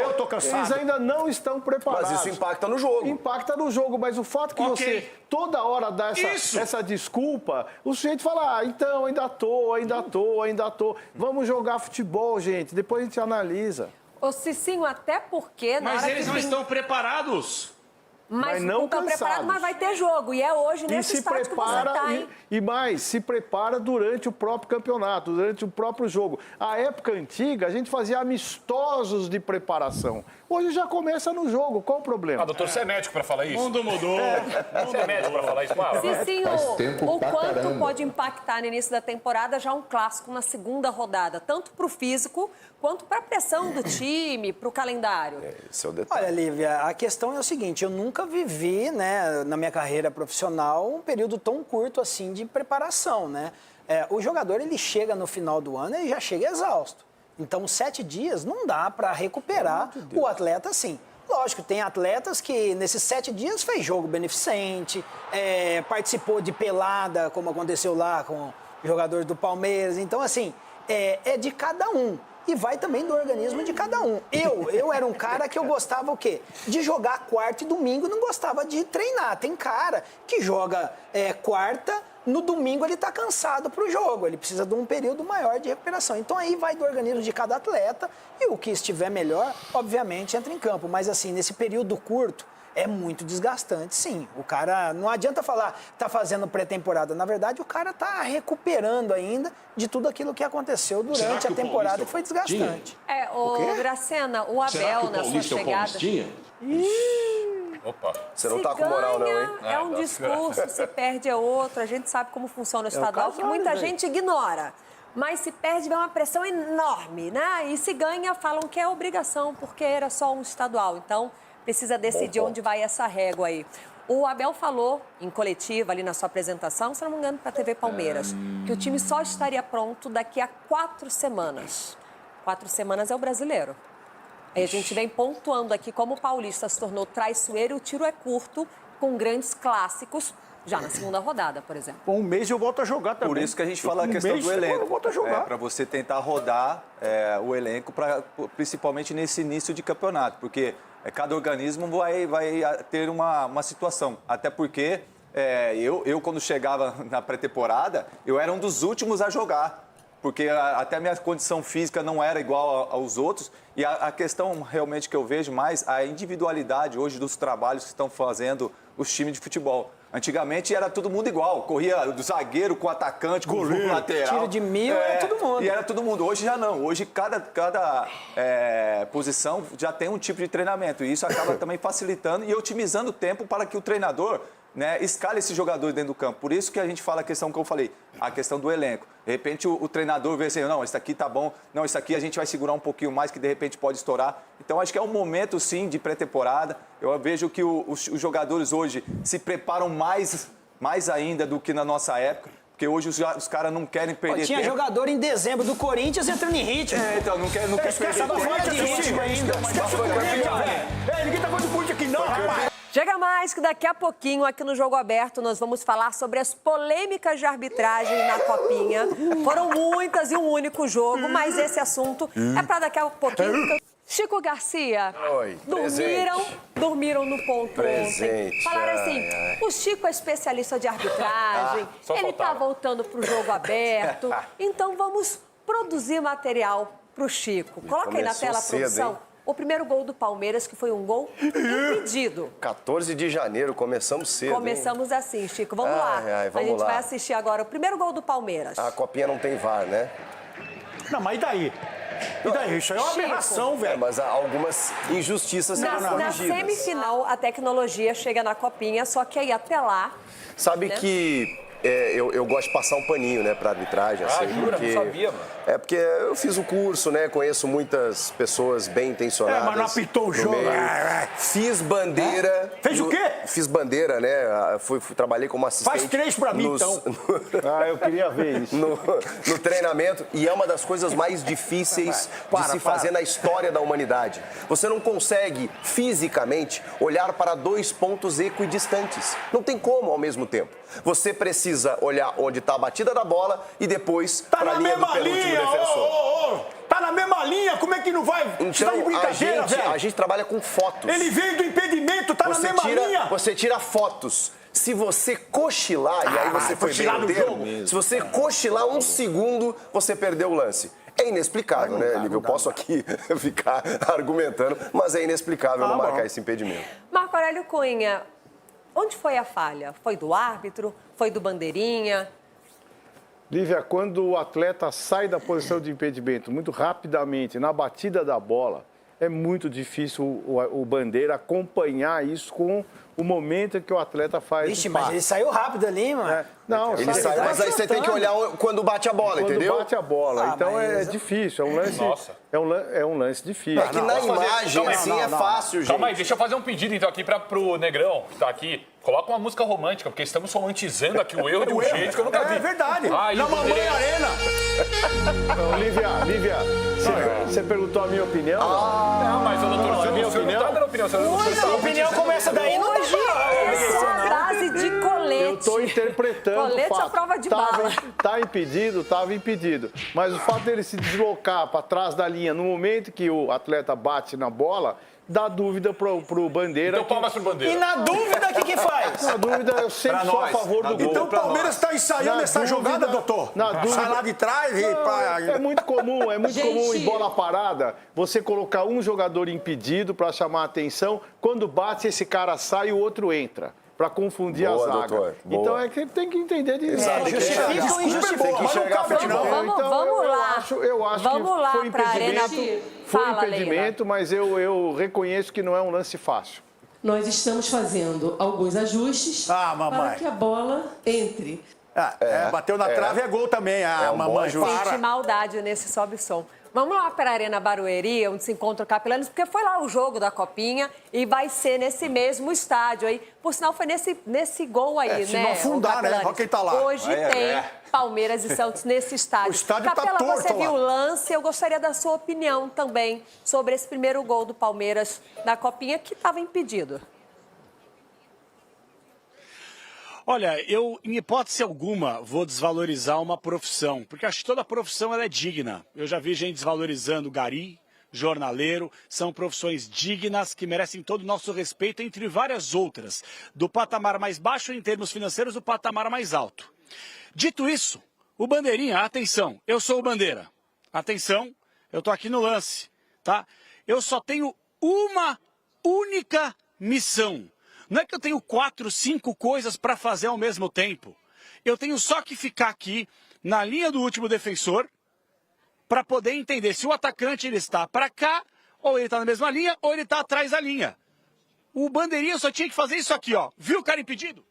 eu tô cansado. Eles ainda não estão preparados. Mas isso impacta no jogo. Impacta no jogo, mas o fato que você toda hora dá essa desculpa, o sujeito fala, então, ainda tô. Vamos jogar futebol, gente, depois a gente analisa. Ô, Cicinho, até porque... Mas eles não estão preparados. Mas não estão preparados, mas vai ter jogo. E é hoje nesse estádio que você está, hein? E mais, se prepara durante o próprio campeonato, durante o próprio jogo. A época antiga, a gente fazia amistosos de preparação. Hoje já começa no jogo. Qual o problema? Doutor, você é médico para falar isso? O mundo mudou. Você é médico para falar isso? Cicinho, o quanto pode impactar no início da temporada já um clássico na segunda rodada? Tanto para o físico, quanto para a pressão do time, para o calendário. Esse é o detalhe. Olha, Lívia, a questão é o seguinte, eu nunca vivi, né, na minha carreira profissional, um período tão curto assim de preparação, né? O jogador, ele chega no final do ano, ele já chega exausto. Então, 7 dias não dá para recuperar o atleta assim. Lógico, tem atletas que nesses 7 dias fez jogo beneficente, participou de pelada, como aconteceu lá com jogadores do Palmeiras. Então, assim, é de cada um. E vai também do organismo de cada um. Eu era um cara que eu gostava o quê? De jogar quarta e domingo, não gostava de treinar. Tem cara que joga quarta, no domingo ele está cansado para o jogo. Ele precisa de um período maior de recuperação. Então aí vai do organismo de cada atleta e o que estiver melhor, obviamente, entra em campo. Mas assim, nesse período curto, é muito desgastante, sim. O cara, não adianta falar, tá fazendo pré-temporada. Na verdade, o cara tá recuperando ainda de tudo aquilo que aconteceu durante a temporada, que foi desgastante. Gracena, o Abel, na sua chegada... Opa, você não tá com moral não, hein? É um discurso, se perde é outro. A gente sabe como funciona o estadual, que muita gente ignora. Mas se perde, vem uma pressão enorme, né? E se ganha, falam que é obrigação, porque era só um estadual. Então... precisa decidir onde vai essa régua aí. O Abel falou em coletiva ali na sua apresentação, se não me engano, para a TV Palmeiras, que o time só estaria pronto daqui a 4 semanas. 4 semanas é o brasileiro. Aí a gente vem pontuando aqui como o Paulista se tornou traiçoeiro, o tiro é curto, com grandes clássicos. Já na segunda rodada, por exemplo. Com um mês eu volto a jogar também. Por isso que a gente fala a questão do elenco. Eu volto a jogar. Para você tentar rodar o elenco, principalmente nesse início de campeonato. Porque cada organismo vai ter uma situação. Até porque eu, quando chegava na pré-temporada, eu era um dos últimos a jogar. Porque até a minha condição física não era igual aos outros. E a questão realmente que eu vejo mais, a individualidade hoje dos trabalhos que estão fazendo os times de futebol. Antigamente era todo mundo igual, corria do zagueiro com o atacante, com o lateral. Tiro de mil, era todo mundo. E era todo mundo. Hoje já não. Hoje cada posição já tem um tipo de treinamento. E isso acaba também facilitando e otimizando o tempo para que o treinador escala esses jogadores dentro do campo. Por isso que a gente fala a questão que eu falei, a questão do elenco. De repente o treinador vê assim, não, esse aqui tá bom, não, esse aqui a gente vai segurar um pouquinho mais, que de repente pode estourar. Então acho que é um momento sim de pré-temporada. Eu vejo que os jogadores hoje se preparam mais ainda do que na nossa época. Porque hoje os caras não querem perder Tinha tempo. jogador em dezembro do Corinthians entrando em ritmo. Então não quer perder tempo. Fora de ritmo ainda. Ninguém tá falando de política aqui não, rapaz. Chega mais que daqui a pouquinho, aqui no Jogo Aberto, nós vamos falar sobre as polêmicas de arbitragem na Copinha. Foram muitas em um único jogo, mas esse assunto é para daqui a pouquinho. Chico Garcia, Oi, dormiram no ponto presente. ontem. Falaram assim, o Chico é especialista de arbitragem, ele tá voltando pro Jogo Aberto, então vamos produzir material pro Chico. Coloca aí na tela, produção. O primeiro gol do Palmeiras, que foi um gol impedido. 14 de janeiro, começamos cedo. Começamos assim, Chico. Vamos lá. Vamos a gente lá. vai assistir agora o primeiro gol do Palmeiras. A Copinha não tem VAR, né? Não, mas e daí? E daí? Isso aí é uma aberração, velho. Mas algumas injustiças serão corrigidas. Na semifinal, a tecnologia chega na Copinha, só que aí até lá... Sabe que... eu gosto de passar um paninho, né, pra arbitragem. Assim, jura? Não sabia, mano. Porque eu fiz o curso, né, conheço muitas pessoas bem intencionadas. Mas não apitou o jogo. Fiz bandeira. Fez o quê? Fiz bandeira, né, trabalhei como assistente. Faz 3 pra mim, então. Eu queria ver isso. No treinamento, e é uma das coisas mais difíceis de se fazer na história da humanidade. Você não consegue, fisicamente, olhar para 2 pontos equidistantes. Não tem como ao mesmo tempo. Você precisa olhar onde está a batida da bola e depois para a linha do penúltimo defensor. Tá na mesma linha, como é que não vai? Então, Você tá de brincadeira, velho. a gente trabalha com fotos. Ele veio do impedimento, tá na mesma linha. Você tira fotos. Se você cochilar, e aí você foi bem no termo, se você cochilar 1 segundo, você perdeu o lance. É inexplicável, né, Lívia? Eu posso aqui ficar argumentando, mas é inexplicável não marcar esse impedimento. Marco Aurélio Cunha, onde foi a falha? Foi do árbitro? Foi do bandeirinha? Lívia, quando o atleta sai da posição de impedimento muito rapidamente, na batida da bola, é muito difícil o bandeira acompanhar isso com o momento em que o atleta faz Ixi, o passe. mas ele saiu rápido ali, mano. Não, ele sai, mas aí você tem que olhar quando bate a bola, entendeu? Quando bate a bola. Então é difícil, é um lance. É um lance difícil. É que na imagem assim é fácil, gente. Calma aí, deixa eu fazer um pedido então aqui pro Negrão, que tá aqui. Coloca uma música romântica, porque estamos romantizando aqui o erro de um jeito que eu nunca vi. É verdade. Ai, na Mamãe Arena. Lívia, você perguntou a minha opinião? Não, mas o doutor, minha você não tá dando opinião. A opinião começa daí, não Hoje é só frase de colete. Eu estou interpretando colete o fato. à prova de bala. Tá impedido, estava impedido. Mas o fato dele se deslocar para trás da linha no momento que o atleta bate na bola, dá dúvida pro bandeira. Então palmas pro bandeira. E na dúvida, o que faz? Na dúvida, eu sempre sou a favor do gol. Então o Palmeiras está ensaiando essa jogada, doutor? Na dúvida, sai lá de trás e... É muito comum, em bola parada, você colocar um jogador impedido para chamar a atenção. Quando bate, esse cara sai e o outro entra. Para confundir a zaga. Doutor, então é que tem que entender disso. Justificam e justificam. Tem que enxergar futebol. Vamos lá. Eu acho vamos que lá foi impedimento. Foi impedimento, mas eu reconheço que não é um lance fácil. Nós estamos fazendo alguns ajustes para que a bola entre. Bateu na trave, é gol também. Mamãe, sente maldade nesse sobe-som. Vamos lá para a Arena Barueri, onde se encontra o Capelanes, porque foi lá o jogo da Copinha e vai ser nesse mesmo estádio aí. Por sinal, foi nesse gol aí, né? Se não afundar, né? Olha quem tá lá. Hoje tem Palmeiras e Santos nesse estádio. O estádio Capela, tá torto, você viu lá. o lance? Eu gostaria da sua opinião também sobre esse primeiro gol do Palmeiras na Copinha, que estava impedido. Olha, eu, em hipótese alguma, vou desvalorizar uma profissão, porque acho que toda profissão ela é digna. Eu já vi gente desvalorizando gari, jornaleiro, são profissões dignas que merecem todo o nosso respeito, entre várias outras, do patamar mais baixo em termos financeiros, do patamar mais alto. Dito isso, o Bandeirinha, atenção, eu sou o Bandeira. Atenção, eu tô aqui no lance, tá? Eu só tenho uma única missão. Não é que eu tenho 4, 5 coisas para fazer ao mesmo tempo. Eu tenho só que ficar aqui na linha do último defensor para poder entender se o atacante ele está para cá, ou ele está na mesma linha, ou ele está atrás da linha. O Bandeirinha só tinha que fazer isso aqui, ó. Viu o cara impedido?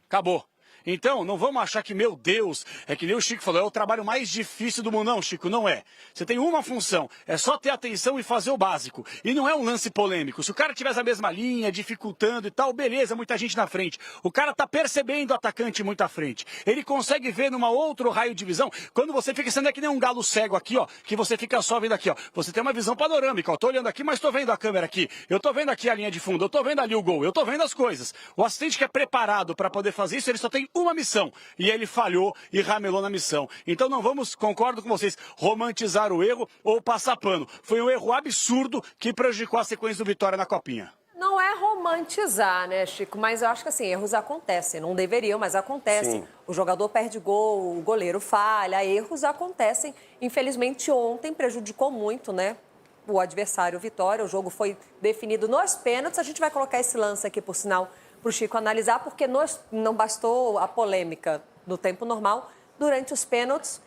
Acabou. Então, não vamos achar que, meu Deus, é que nem o Chico falou, é o trabalho mais difícil do mundo. Não, Chico, não é. Você tem uma função, é só ter atenção e fazer o básico. E não é um lance polêmico. Se o cara tivesse a mesma linha, dificultando e tal, beleza, muita gente na frente. O cara tá percebendo o atacante muito à frente. Ele consegue ver numa outro raio de visão. Quando você fica sendo é que nem um galo cego aqui, ó, que você fica só vendo aqui, ó. Você tem uma visão panorâmica, ó. Tô olhando aqui, mas tô vendo a câmera aqui. Eu tô vendo aqui a linha de fundo, eu tô vendo ali o gol, eu tô vendo as coisas. O assistente que é preparado para poder fazer isso, ele só tem uma missão. E ele falhou e ramelou na missão. Então não vamos, concordo com vocês, romantizar o erro ou passar pano. Foi um erro absurdo que prejudicou a sequência do Vitória na Copinha. Não é romantizar, né, Chico? Mas eu acho que assim, erros acontecem. Não deveriam, mas acontecem. Sim. O jogador perde gol, o goleiro falha, erros acontecem. Infelizmente, ontem prejudicou muito, né, o adversário, o Vitória. O jogo foi definido nos pênaltis. A gente vai colocar esse lance aqui, por sinal, para o Chico analisar, porque não bastou a polêmica no tempo normal. Durante os pênaltis,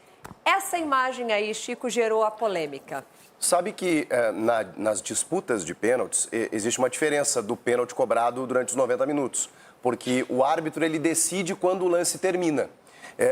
essa imagem aí, Chico, gerou a polêmica. Sabe que nas disputas de pênaltis existe uma diferença do pênalti cobrado durante os 90 minutos, porque o árbitro ele decide quando o lance termina.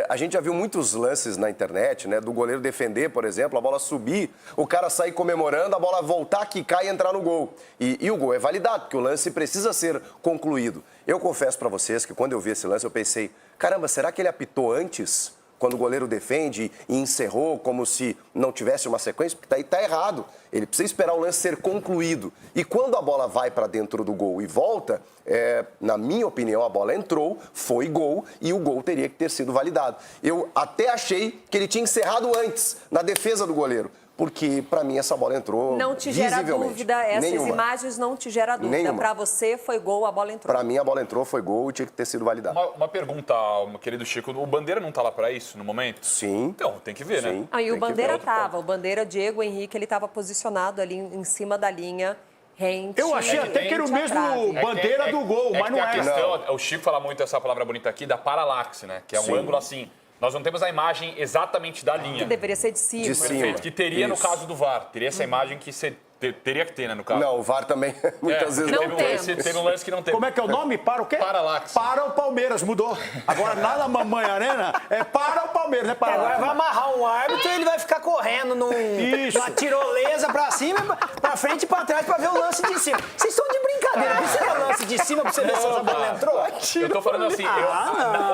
A gente já viu muitos lances na internet, né, do goleiro defender, por exemplo, a bola subir, o cara sair comemorando, a bola voltar, quicar e entrar no gol. E o gol é validado, porque o lance precisa ser concluído. Eu confesso para vocês que quando eu vi esse lance, eu pensei, caramba, será que ele apitou antes, quando o goleiro defende e encerrou como se não tivesse uma sequência? Porque tá errado. Ele precisa esperar o lance ser concluído. E quando a bola vai para dentro do gol e volta, na minha opinião, a bola entrou, foi gol e o gol teria que ter sido validado. Eu até achei que ele tinha encerrado antes, na defesa do goleiro. Porque, para mim, essa bola entrou não te gera dúvida, essas imagens não te geram dúvida. Para você, foi gol, a bola entrou. Para mim, a bola entrou, foi gol e tinha que ter sido validado. Uma pergunta, meu querido Chico. O Bandeira não tá lá para isso, no momento? Sim. Então, tem que ver, né? E o Bandeira tava. O Bandeira, Diego Henrique, ele estava posicionado ali em cima da linha. Eu achei até que era o mesmo Bandeira do gol, mas não é. A questão, o Chico fala muito essa palavra bonita aqui, da paralaxe, né? Que é um ângulo assim... Nós não temos a imagem exatamente da linha. Que deveria ser de cima. De cima. Que teria no caso do VAR. Teria essa imagem que você teria que ter, né, no caso. Não, o VAR também muitas vezes não tem. Teve um lance que não teve. Como é que é o nome? Para o quê? Paralaxe. Para o Palmeiras, mudou. Agora, na Mamãe Arena, é para o Palmeiras, né? Agora vai amarrar um árbitro e ele vai ficar correndo numa tirolesa pra cima, pra frente e pra trás pra ver o lance de cima. Vocês estão de brincadeira. Precisa o lance de cima pra você ver se essa bola entrou? Eu tô falando assim,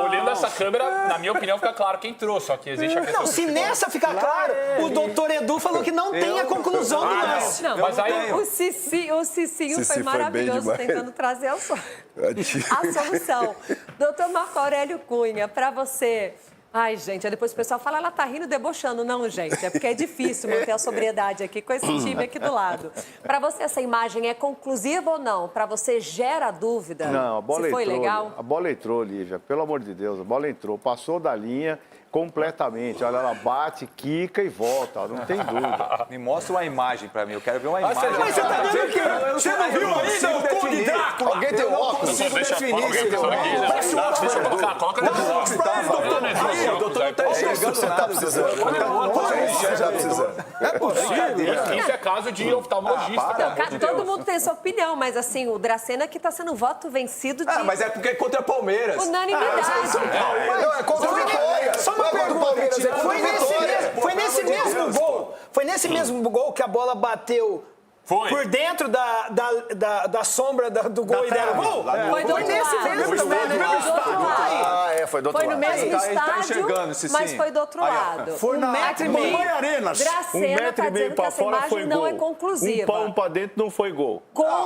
olhando essa câmera, na minha opinião, fica claro quem entrou, só que existe a questão... Não, se nessa ficar claro, o doutor Edu falou que não tem a conclusão do lance. Não, mas aí... O Cicinho foi maravilhoso tentando trazer a solução. Doutor Marco Aurélio Cunha, para você... Ai, gente, depois o pessoal fala, ela tá rindo, debochando. Não, gente, é porque é difícil manter a sobriedade aqui com esse time aqui do lado. Para você, essa imagem é conclusiva ou não? Para você, gera dúvida? Não, a bola foi entrou. Legal? A bola entrou, Lívia, pelo amor de Deus, a bola entrou, passou da linha completamente. Olha, ela bate, quica e volta, não tem dúvida. Me mostra uma imagem pra mim, eu quero ver uma imagem. Mas você tá vendo que você não viu ainda o Conde Drácula? Alguém tem óculos? Não consigo definir se tem óculos. Parece um óculos. Deixa eu colocar, coloca no óculos. Aí, o doutor não tá enxergando nada. Tá precisando. É possível. Isso é caso de oftalmologista. Todo mundo tem sua opinião, mas assim, o Dracena aqui tá sendo voto vencido de... mas é porque é contra Palmeiras. Unanimidade. Não, é contra o Vitória. Só uma pergunta. Foi nesse mesmo gol que a bola bateu Foi. Por dentro da sombra do gol e deram gol? Foi do outro lado. Foi do outro lado. Foi no mesmo estádio, mas foi do outro lado. Foi na Mamãe Arenas. Dracena tá dizendo que essa imagem não é conclusiva. Um palmo pra dentro não foi gol.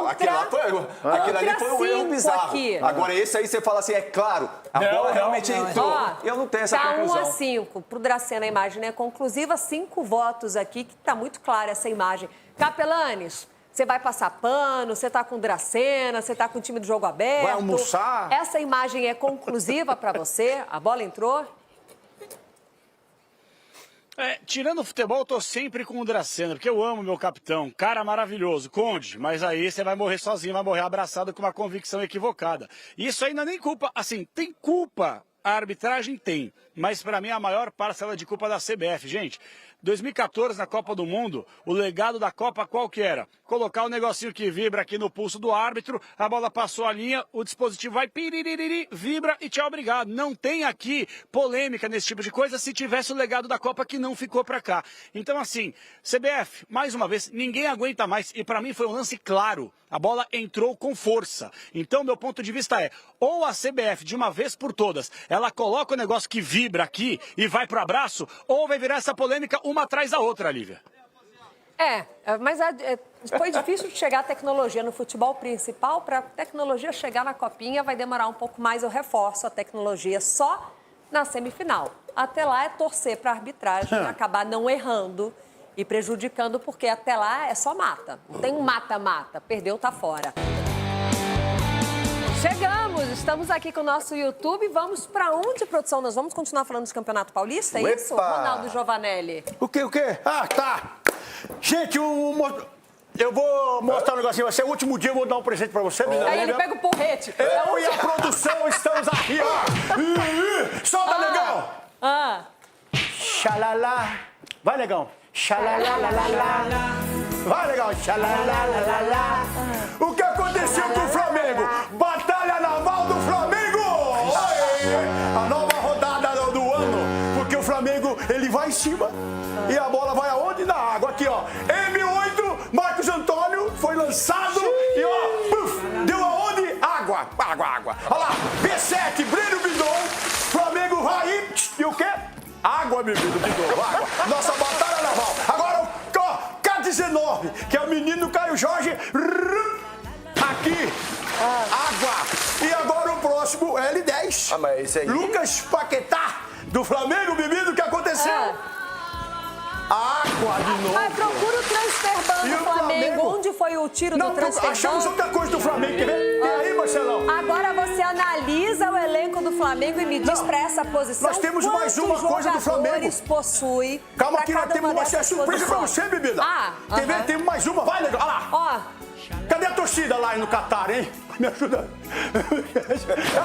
Aquilo ali foi um erro bizarro. Aqui. Agora, esse aí você fala assim, é claro, a bola realmente entrou. Eu não tenho essa conclusão. Tá 1-5. Pro Dracena a imagem é conclusiva, 5 votos aqui, que tá muito clara essa imagem. Capelanes, você vai passar pano, você tá com Dracena, você tá com o time do jogo aberto. Vai almoçar. Essa imagem é conclusiva para você? A bola entrou? Tirando o futebol, eu tô sempre com o Dracena, porque eu amo meu capitão. Cara maravilhoso, Conde. Mas aí você vai morrer sozinho, vai morrer abraçado com uma convicção equivocada. Isso ainda nem culpa, assim, tem culpa. A arbitragem tem, mas para mim a maior parcela de culpa da CBF, gente. 2014, na Copa do Mundo, o legado da Copa qual que era? Colocar o negocinho que vibra aqui no pulso do árbitro, a bola passou a linha, o dispositivo vai piririri, vibra e tchau, obrigado. Não tem aqui polêmica nesse tipo de coisa se tivesse o legado da Copa que não ficou pra cá. Então, assim, CBF, mais uma vez, ninguém aguenta mais e pra mim foi um lance claro. A bola entrou com força. Então, meu ponto de vista é, ou a CBF, de uma vez por todas, ela coloca o negócio que vibra aqui e vai pro abraço, ou vai virar essa polêmica uma atrás da outra, Lívia. Mas foi difícil de chegar a tecnologia no futebol principal. Para a tecnologia chegar na Copinha vai demorar um pouco mais. Eu reforço a tecnologia só na semifinal. Até lá é torcer para a arbitragem acabar não errando e prejudicando, porque até lá é só mata. Não tem um mata-mata. Perdeu, tá fora. Chegamos, estamos aqui com o nosso YouTube. Vamos para onde, produção? Nós vamos continuar falando do Campeonato Paulista, é isso? Ronaldo Giovanelli. O quê? Ah, tá. Gente, eu vou mostrar um negocinho. Vai ser o último dia, eu vou dar um presente pra você. Aí ele pega o porrete. Eu e a produção estamos aqui, ó. Solta, negão. Xalala. Vai, negão. Xalalalala. Vai, negão. Xalalalala. O que aconteceu com o Flamengo? Batalha naval do Flamengo! A nova rodada do ano. Porque o Flamengo, ele vai em cima e a bola vai aonde? Na água. Aqui, ó. M8, Marcos Antônio foi lançado e, ó, puf, deu aonde? Água. Olha lá. B7, Breno Bidon. Flamengo vai e o quê? Água, meu filho, de novo. Água. Nossa batalha naval. Agora, ó, K19, que é o menino Caio Jorge. Aqui, água. E agora o próximo, L10. Mas esse aí... Lucas Paquetá, do Flamengo, bebido, o que aconteceu? Água de novo. Mas procura o transfer ban do Flamengo. Onde foi o tiro do transfer ban? Achamos outra coisa do Flamengo, quer ver? E aí, Marcelão? Agora você analisa o elenco do Flamengo e me diz para essa posição. Nós temos mais uma coisa do Flamengo. Possui. Calma que nós temos uma surpresa pra você, bebida. Quer ver? Temos mais uma. Vai, legal. Olha lá. Ó. Cadê a torcida lá no Catar, hein? Me ajuda.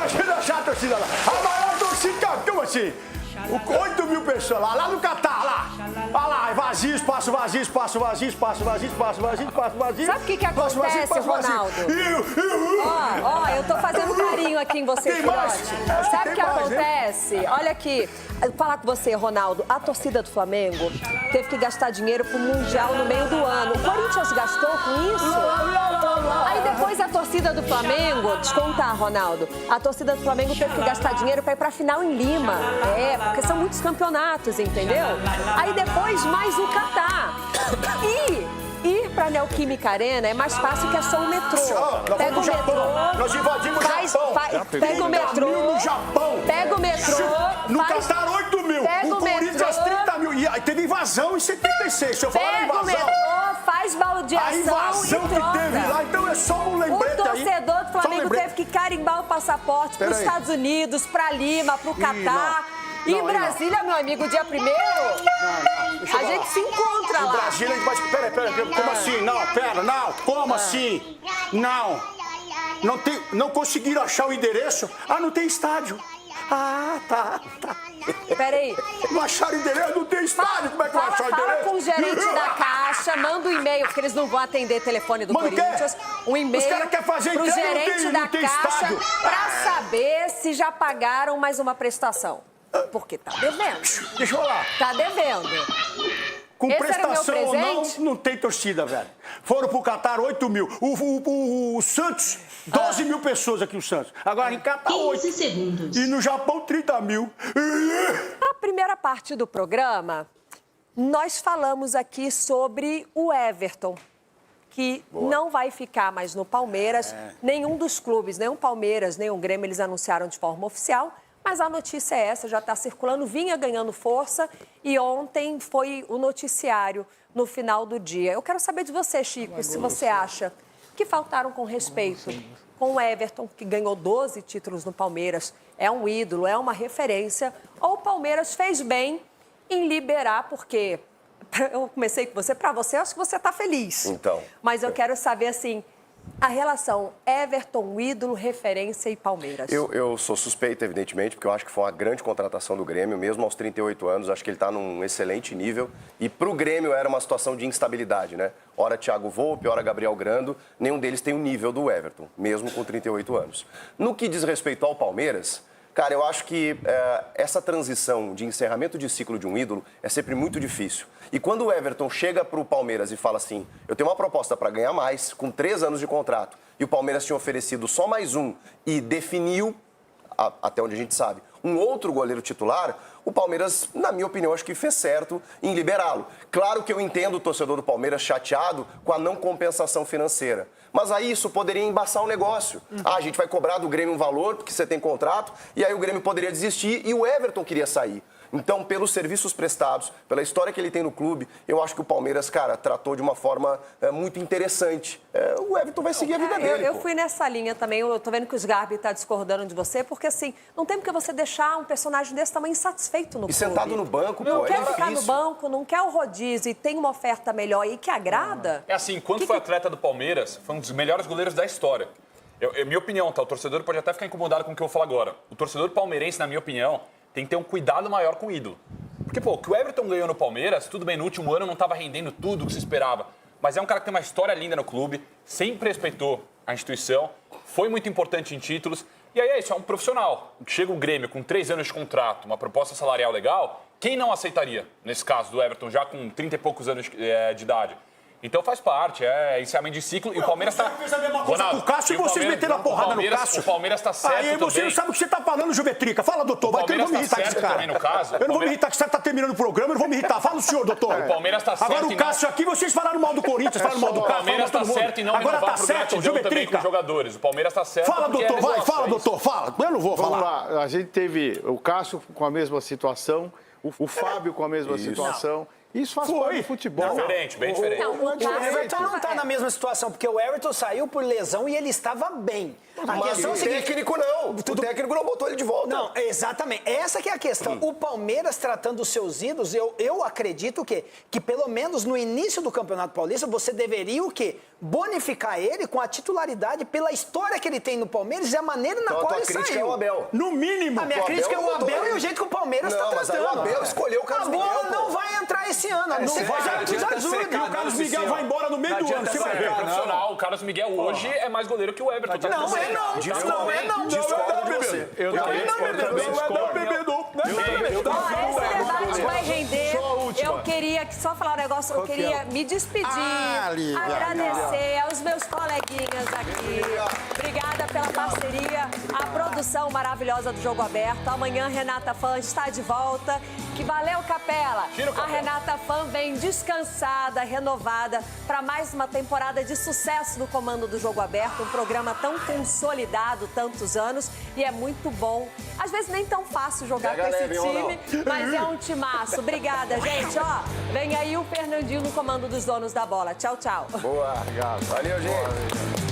Ajuda a achar a torcida lá. A maior torcida, como assim? 8 mil pessoas lá no Catar, lá. Olha lá, vazio, espaço vazio, espaço vazio, espaço vazio, espaço vazio, espaço vazio. Sabe o que acontece, Ronaldo? Ó, eu tô fazendo carinho aqui em você, filhote. Sabe o que acontece? Olha aqui, vou falar com você, Ronaldo. A torcida do Flamengo teve que gastar dinheiro pro Mundial no meio do ano. O Corinthians gastou com isso? Aí depois a torcida do Flamengo, descontar, Ronaldo, a torcida do Flamengo teve que gastar dinheiro pra ir pra final em Lima. Porque são muitos campeonatos, entendeu? Aí depois mais o Catar. E ir pra Neoquímica Arena é mais fácil que é só o metrô. Pega o metrô. Nós invadimos o Japão. Pega o metrô. No Japão. Pega o metrô. No Catar, 8 mil. O Corinthians, 30 mil. E teve invasão em 76. Se eu falar invasão. Pega o metrô, faz baldeação. A invasão que teve lá, então é só um lembrete aí. O torcedor do Flamengo teve que carimbar o passaporte pros Estados Unidos, pra Lima, pro Catar. E Brasília, meu amigo, dia 1º, a gente se encontra lá. Brasília, a gente vai... Pera, como assim? Não, como assim? Não conseguiram achar o endereço? Não tem estádio. Tá. Peraí. Não acharam o endereço? Não tem estádio. Como é que vai achar o endereço? Fala com o gerente da Caixa, manda um e-mail, porque eles não vão atender telefone do Corinthians. Um e-mail pro gerente da Caixa pra saber se já pagaram mais uma prestação. Porque tá devendo. Deixa eu lá. Tá devendo. Com Esse era o meu prestação ou presente? não tem torcida, velho. Foram pro Catar 8 mil. O Santos, 12 mil pessoas aqui, o Santos. Agora em Catar, 8. segundos. E no Japão, 30 mil. Na primeira parte do programa, nós falamos aqui sobre o Everton, que não vai ficar mais no Palmeiras. Nenhum dos clubes, nem o Palmeiras, nem o Grêmio, eles anunciaram de forma oficial. Mas a notícia é essa, já está circulando, vinha ganhando força e ontem foi o noticiário no final do dia. Eu quero saber de você, Chico, se você acha que faltaram com respeito com o Everton, que ganhou 12 títulos no Palmeiras, é um ídolo, é uma referência, ou o Palmeiras fez bem em liberar, porque eu comecei com você, para você, eu acho que você está feliz. Então. Mas eu quero saber, assim, a relação Everton, ídolo, referência e Palmeiras. Eu sou suspeito, evidentemente, porque eu acho que foi uma grande contratação do Grêmio, mesmo aos 38 anos, acho que ele está num excelente nível. E para o Grêmio era uma situação de instabilidade, né? Ora Thiago Volpe, ora Gabriel Grando, nenhum deles tem o nível do Everton, mesmo com 38 anos. No que diz respeito ao Palmeiras, cara, eu acho que essa transição de encerramento de ciclo de um ídolo é sempre muito difícil. E quando o Everton chega para o Palmeiras e fala assim, eu tenho uma proposta para ganhar mais, com 3 anos de contrato, e o Palmeiras tinha oferecido só mais um e definiu, até onde a gente sabe, um outro goleiro titular, o Palmeiras, na minha opinião, acho que fez certo em liberá-lo. Claro que eu entendo o torcedor do Palmeiras chateado com a não compensação financeira. Mas aí isso poderia embaçar o negócio. A gente vai cobrar do Grêmio um valor, porque você tem contrato, e aí o Grêmio poderia desistir e o Everton queria sair. Então, pelos serviços prestados, pela história que ele tem no clube, eu acho que o Palmeiras, cara, tratou de uma forma muito interessante. O Everton vai seguir a vida dele. Eu fui nessa linha também, eu tô vendo que o Sgarbi está discordando de você, porque assim, não tem porque você deixar um personagem desse tamanho insatisfeito no clube. E sentado no banco, não pô, quer ficar no banco, não quer o rodízio e tem uma oferta melhor e que agrada. É assim, quando foi atleta do Palmeiras, foi um dos melhores goleiros da história. Minha opinião, tá? O torcedor pode até ficar incomodado com o que eu vou falar agora. O torcedor palmeirense, na minha opinião, tem que ter um cuidado maior com o ídolo. Porque, pô, o que o Everton ganhou no Palmeiras, tudo bem, no último ano não estava rendendo tudo o que se esperava. Mas é um cara que tem uma história linda no clube, sempre respeitou a instituição, foi muito importante em títulos. E aí é isso, é um profissional. Chega o Grêmio com 3 anos de contrato, uma proposta salarial legal, quem não aceitaria, nesse caso do Everton, já com 30 e poucos anos de idade? Então faz parte, é encerramento de ciclo e o Palmeiras está... Você fez a mesma coisa com o Cássio e vocês meteram a porrada no Cássio. O Palmeiras está certo aí você também. não sabe o que você está falando, Juvetrica. Fala, doutor. Vai que eu não vou me irritar com esse cara. No caso, eu não vou me irritar que você está terminando o programa, eu não vou me irritar. Fala o senhor, doutor. O Palmeiras está certo. Agora o Cássio aqui, vocês falaram mal do Corinthians, falaram mal do Cássio. O Palmeiras está certo e não agora renovar tá por certo, gratidão também com os jogadores. O Palmeiras está certo. Fala, doutor, vai, fala, doutor, fala. Eu não vou Vamos falar. lá, a gente teve o Cássio com a mesma situação, o Fábio com a mesma situação. Isso faz parte do futebol. Diferente, bem diferente. Não, o Everton não está na mesma situação, porque o Everton saiu por lesão e ele estava bem. Mas o técnico não. O técnico não botou ele de volta. Não, exatamente. Essa que é a questão. O Palmeiras tratando os seus ídolos, eu acredito que pelo menos no início do Campeonato Paulista, você deveria o quê? Bonificar ele com a titularidade pela história que ele tem no Palmeiras e a maneira na qual ele saiu. A crítica é o Abel. No mínimo. A minha crítica é o Abel e o jeito que o Palmeiras está tratando. Mas aí o Abel escolheu o Carlos Miguel. A bola não vai entrar esse ano. Não vai. E o Carlos Miguel vai embora no meio do ano. Você vai ver. Profissional, o Carlos Miguel hoje é mais goleiro que o Everton. Não é não. Não é não. Eu Esse debate vai render. Eu queria só falar um negócio, eu queria me despedir, agradecer aos meus coleguinhas aqui. Obrigada pela parceria, a produção maravilhosa do Jogo Aberto. Amanhã, Renata Fã está de volta. Que valeu, Capela. A Renata Fã vem descansada, renovada, para mais uma temporada de sucesso no comando do Jogo Aberto. Um programa tão consolidado, tantos anos, e é muito bom. Às vezes nem tão fácil jogar com esse time, mas é um timaço. Obrigada, gente. Ó, vem aí o Fernandinho no comando dos donos da bola. Tchau, tchau. Boa, obrigado. Valeu, gente.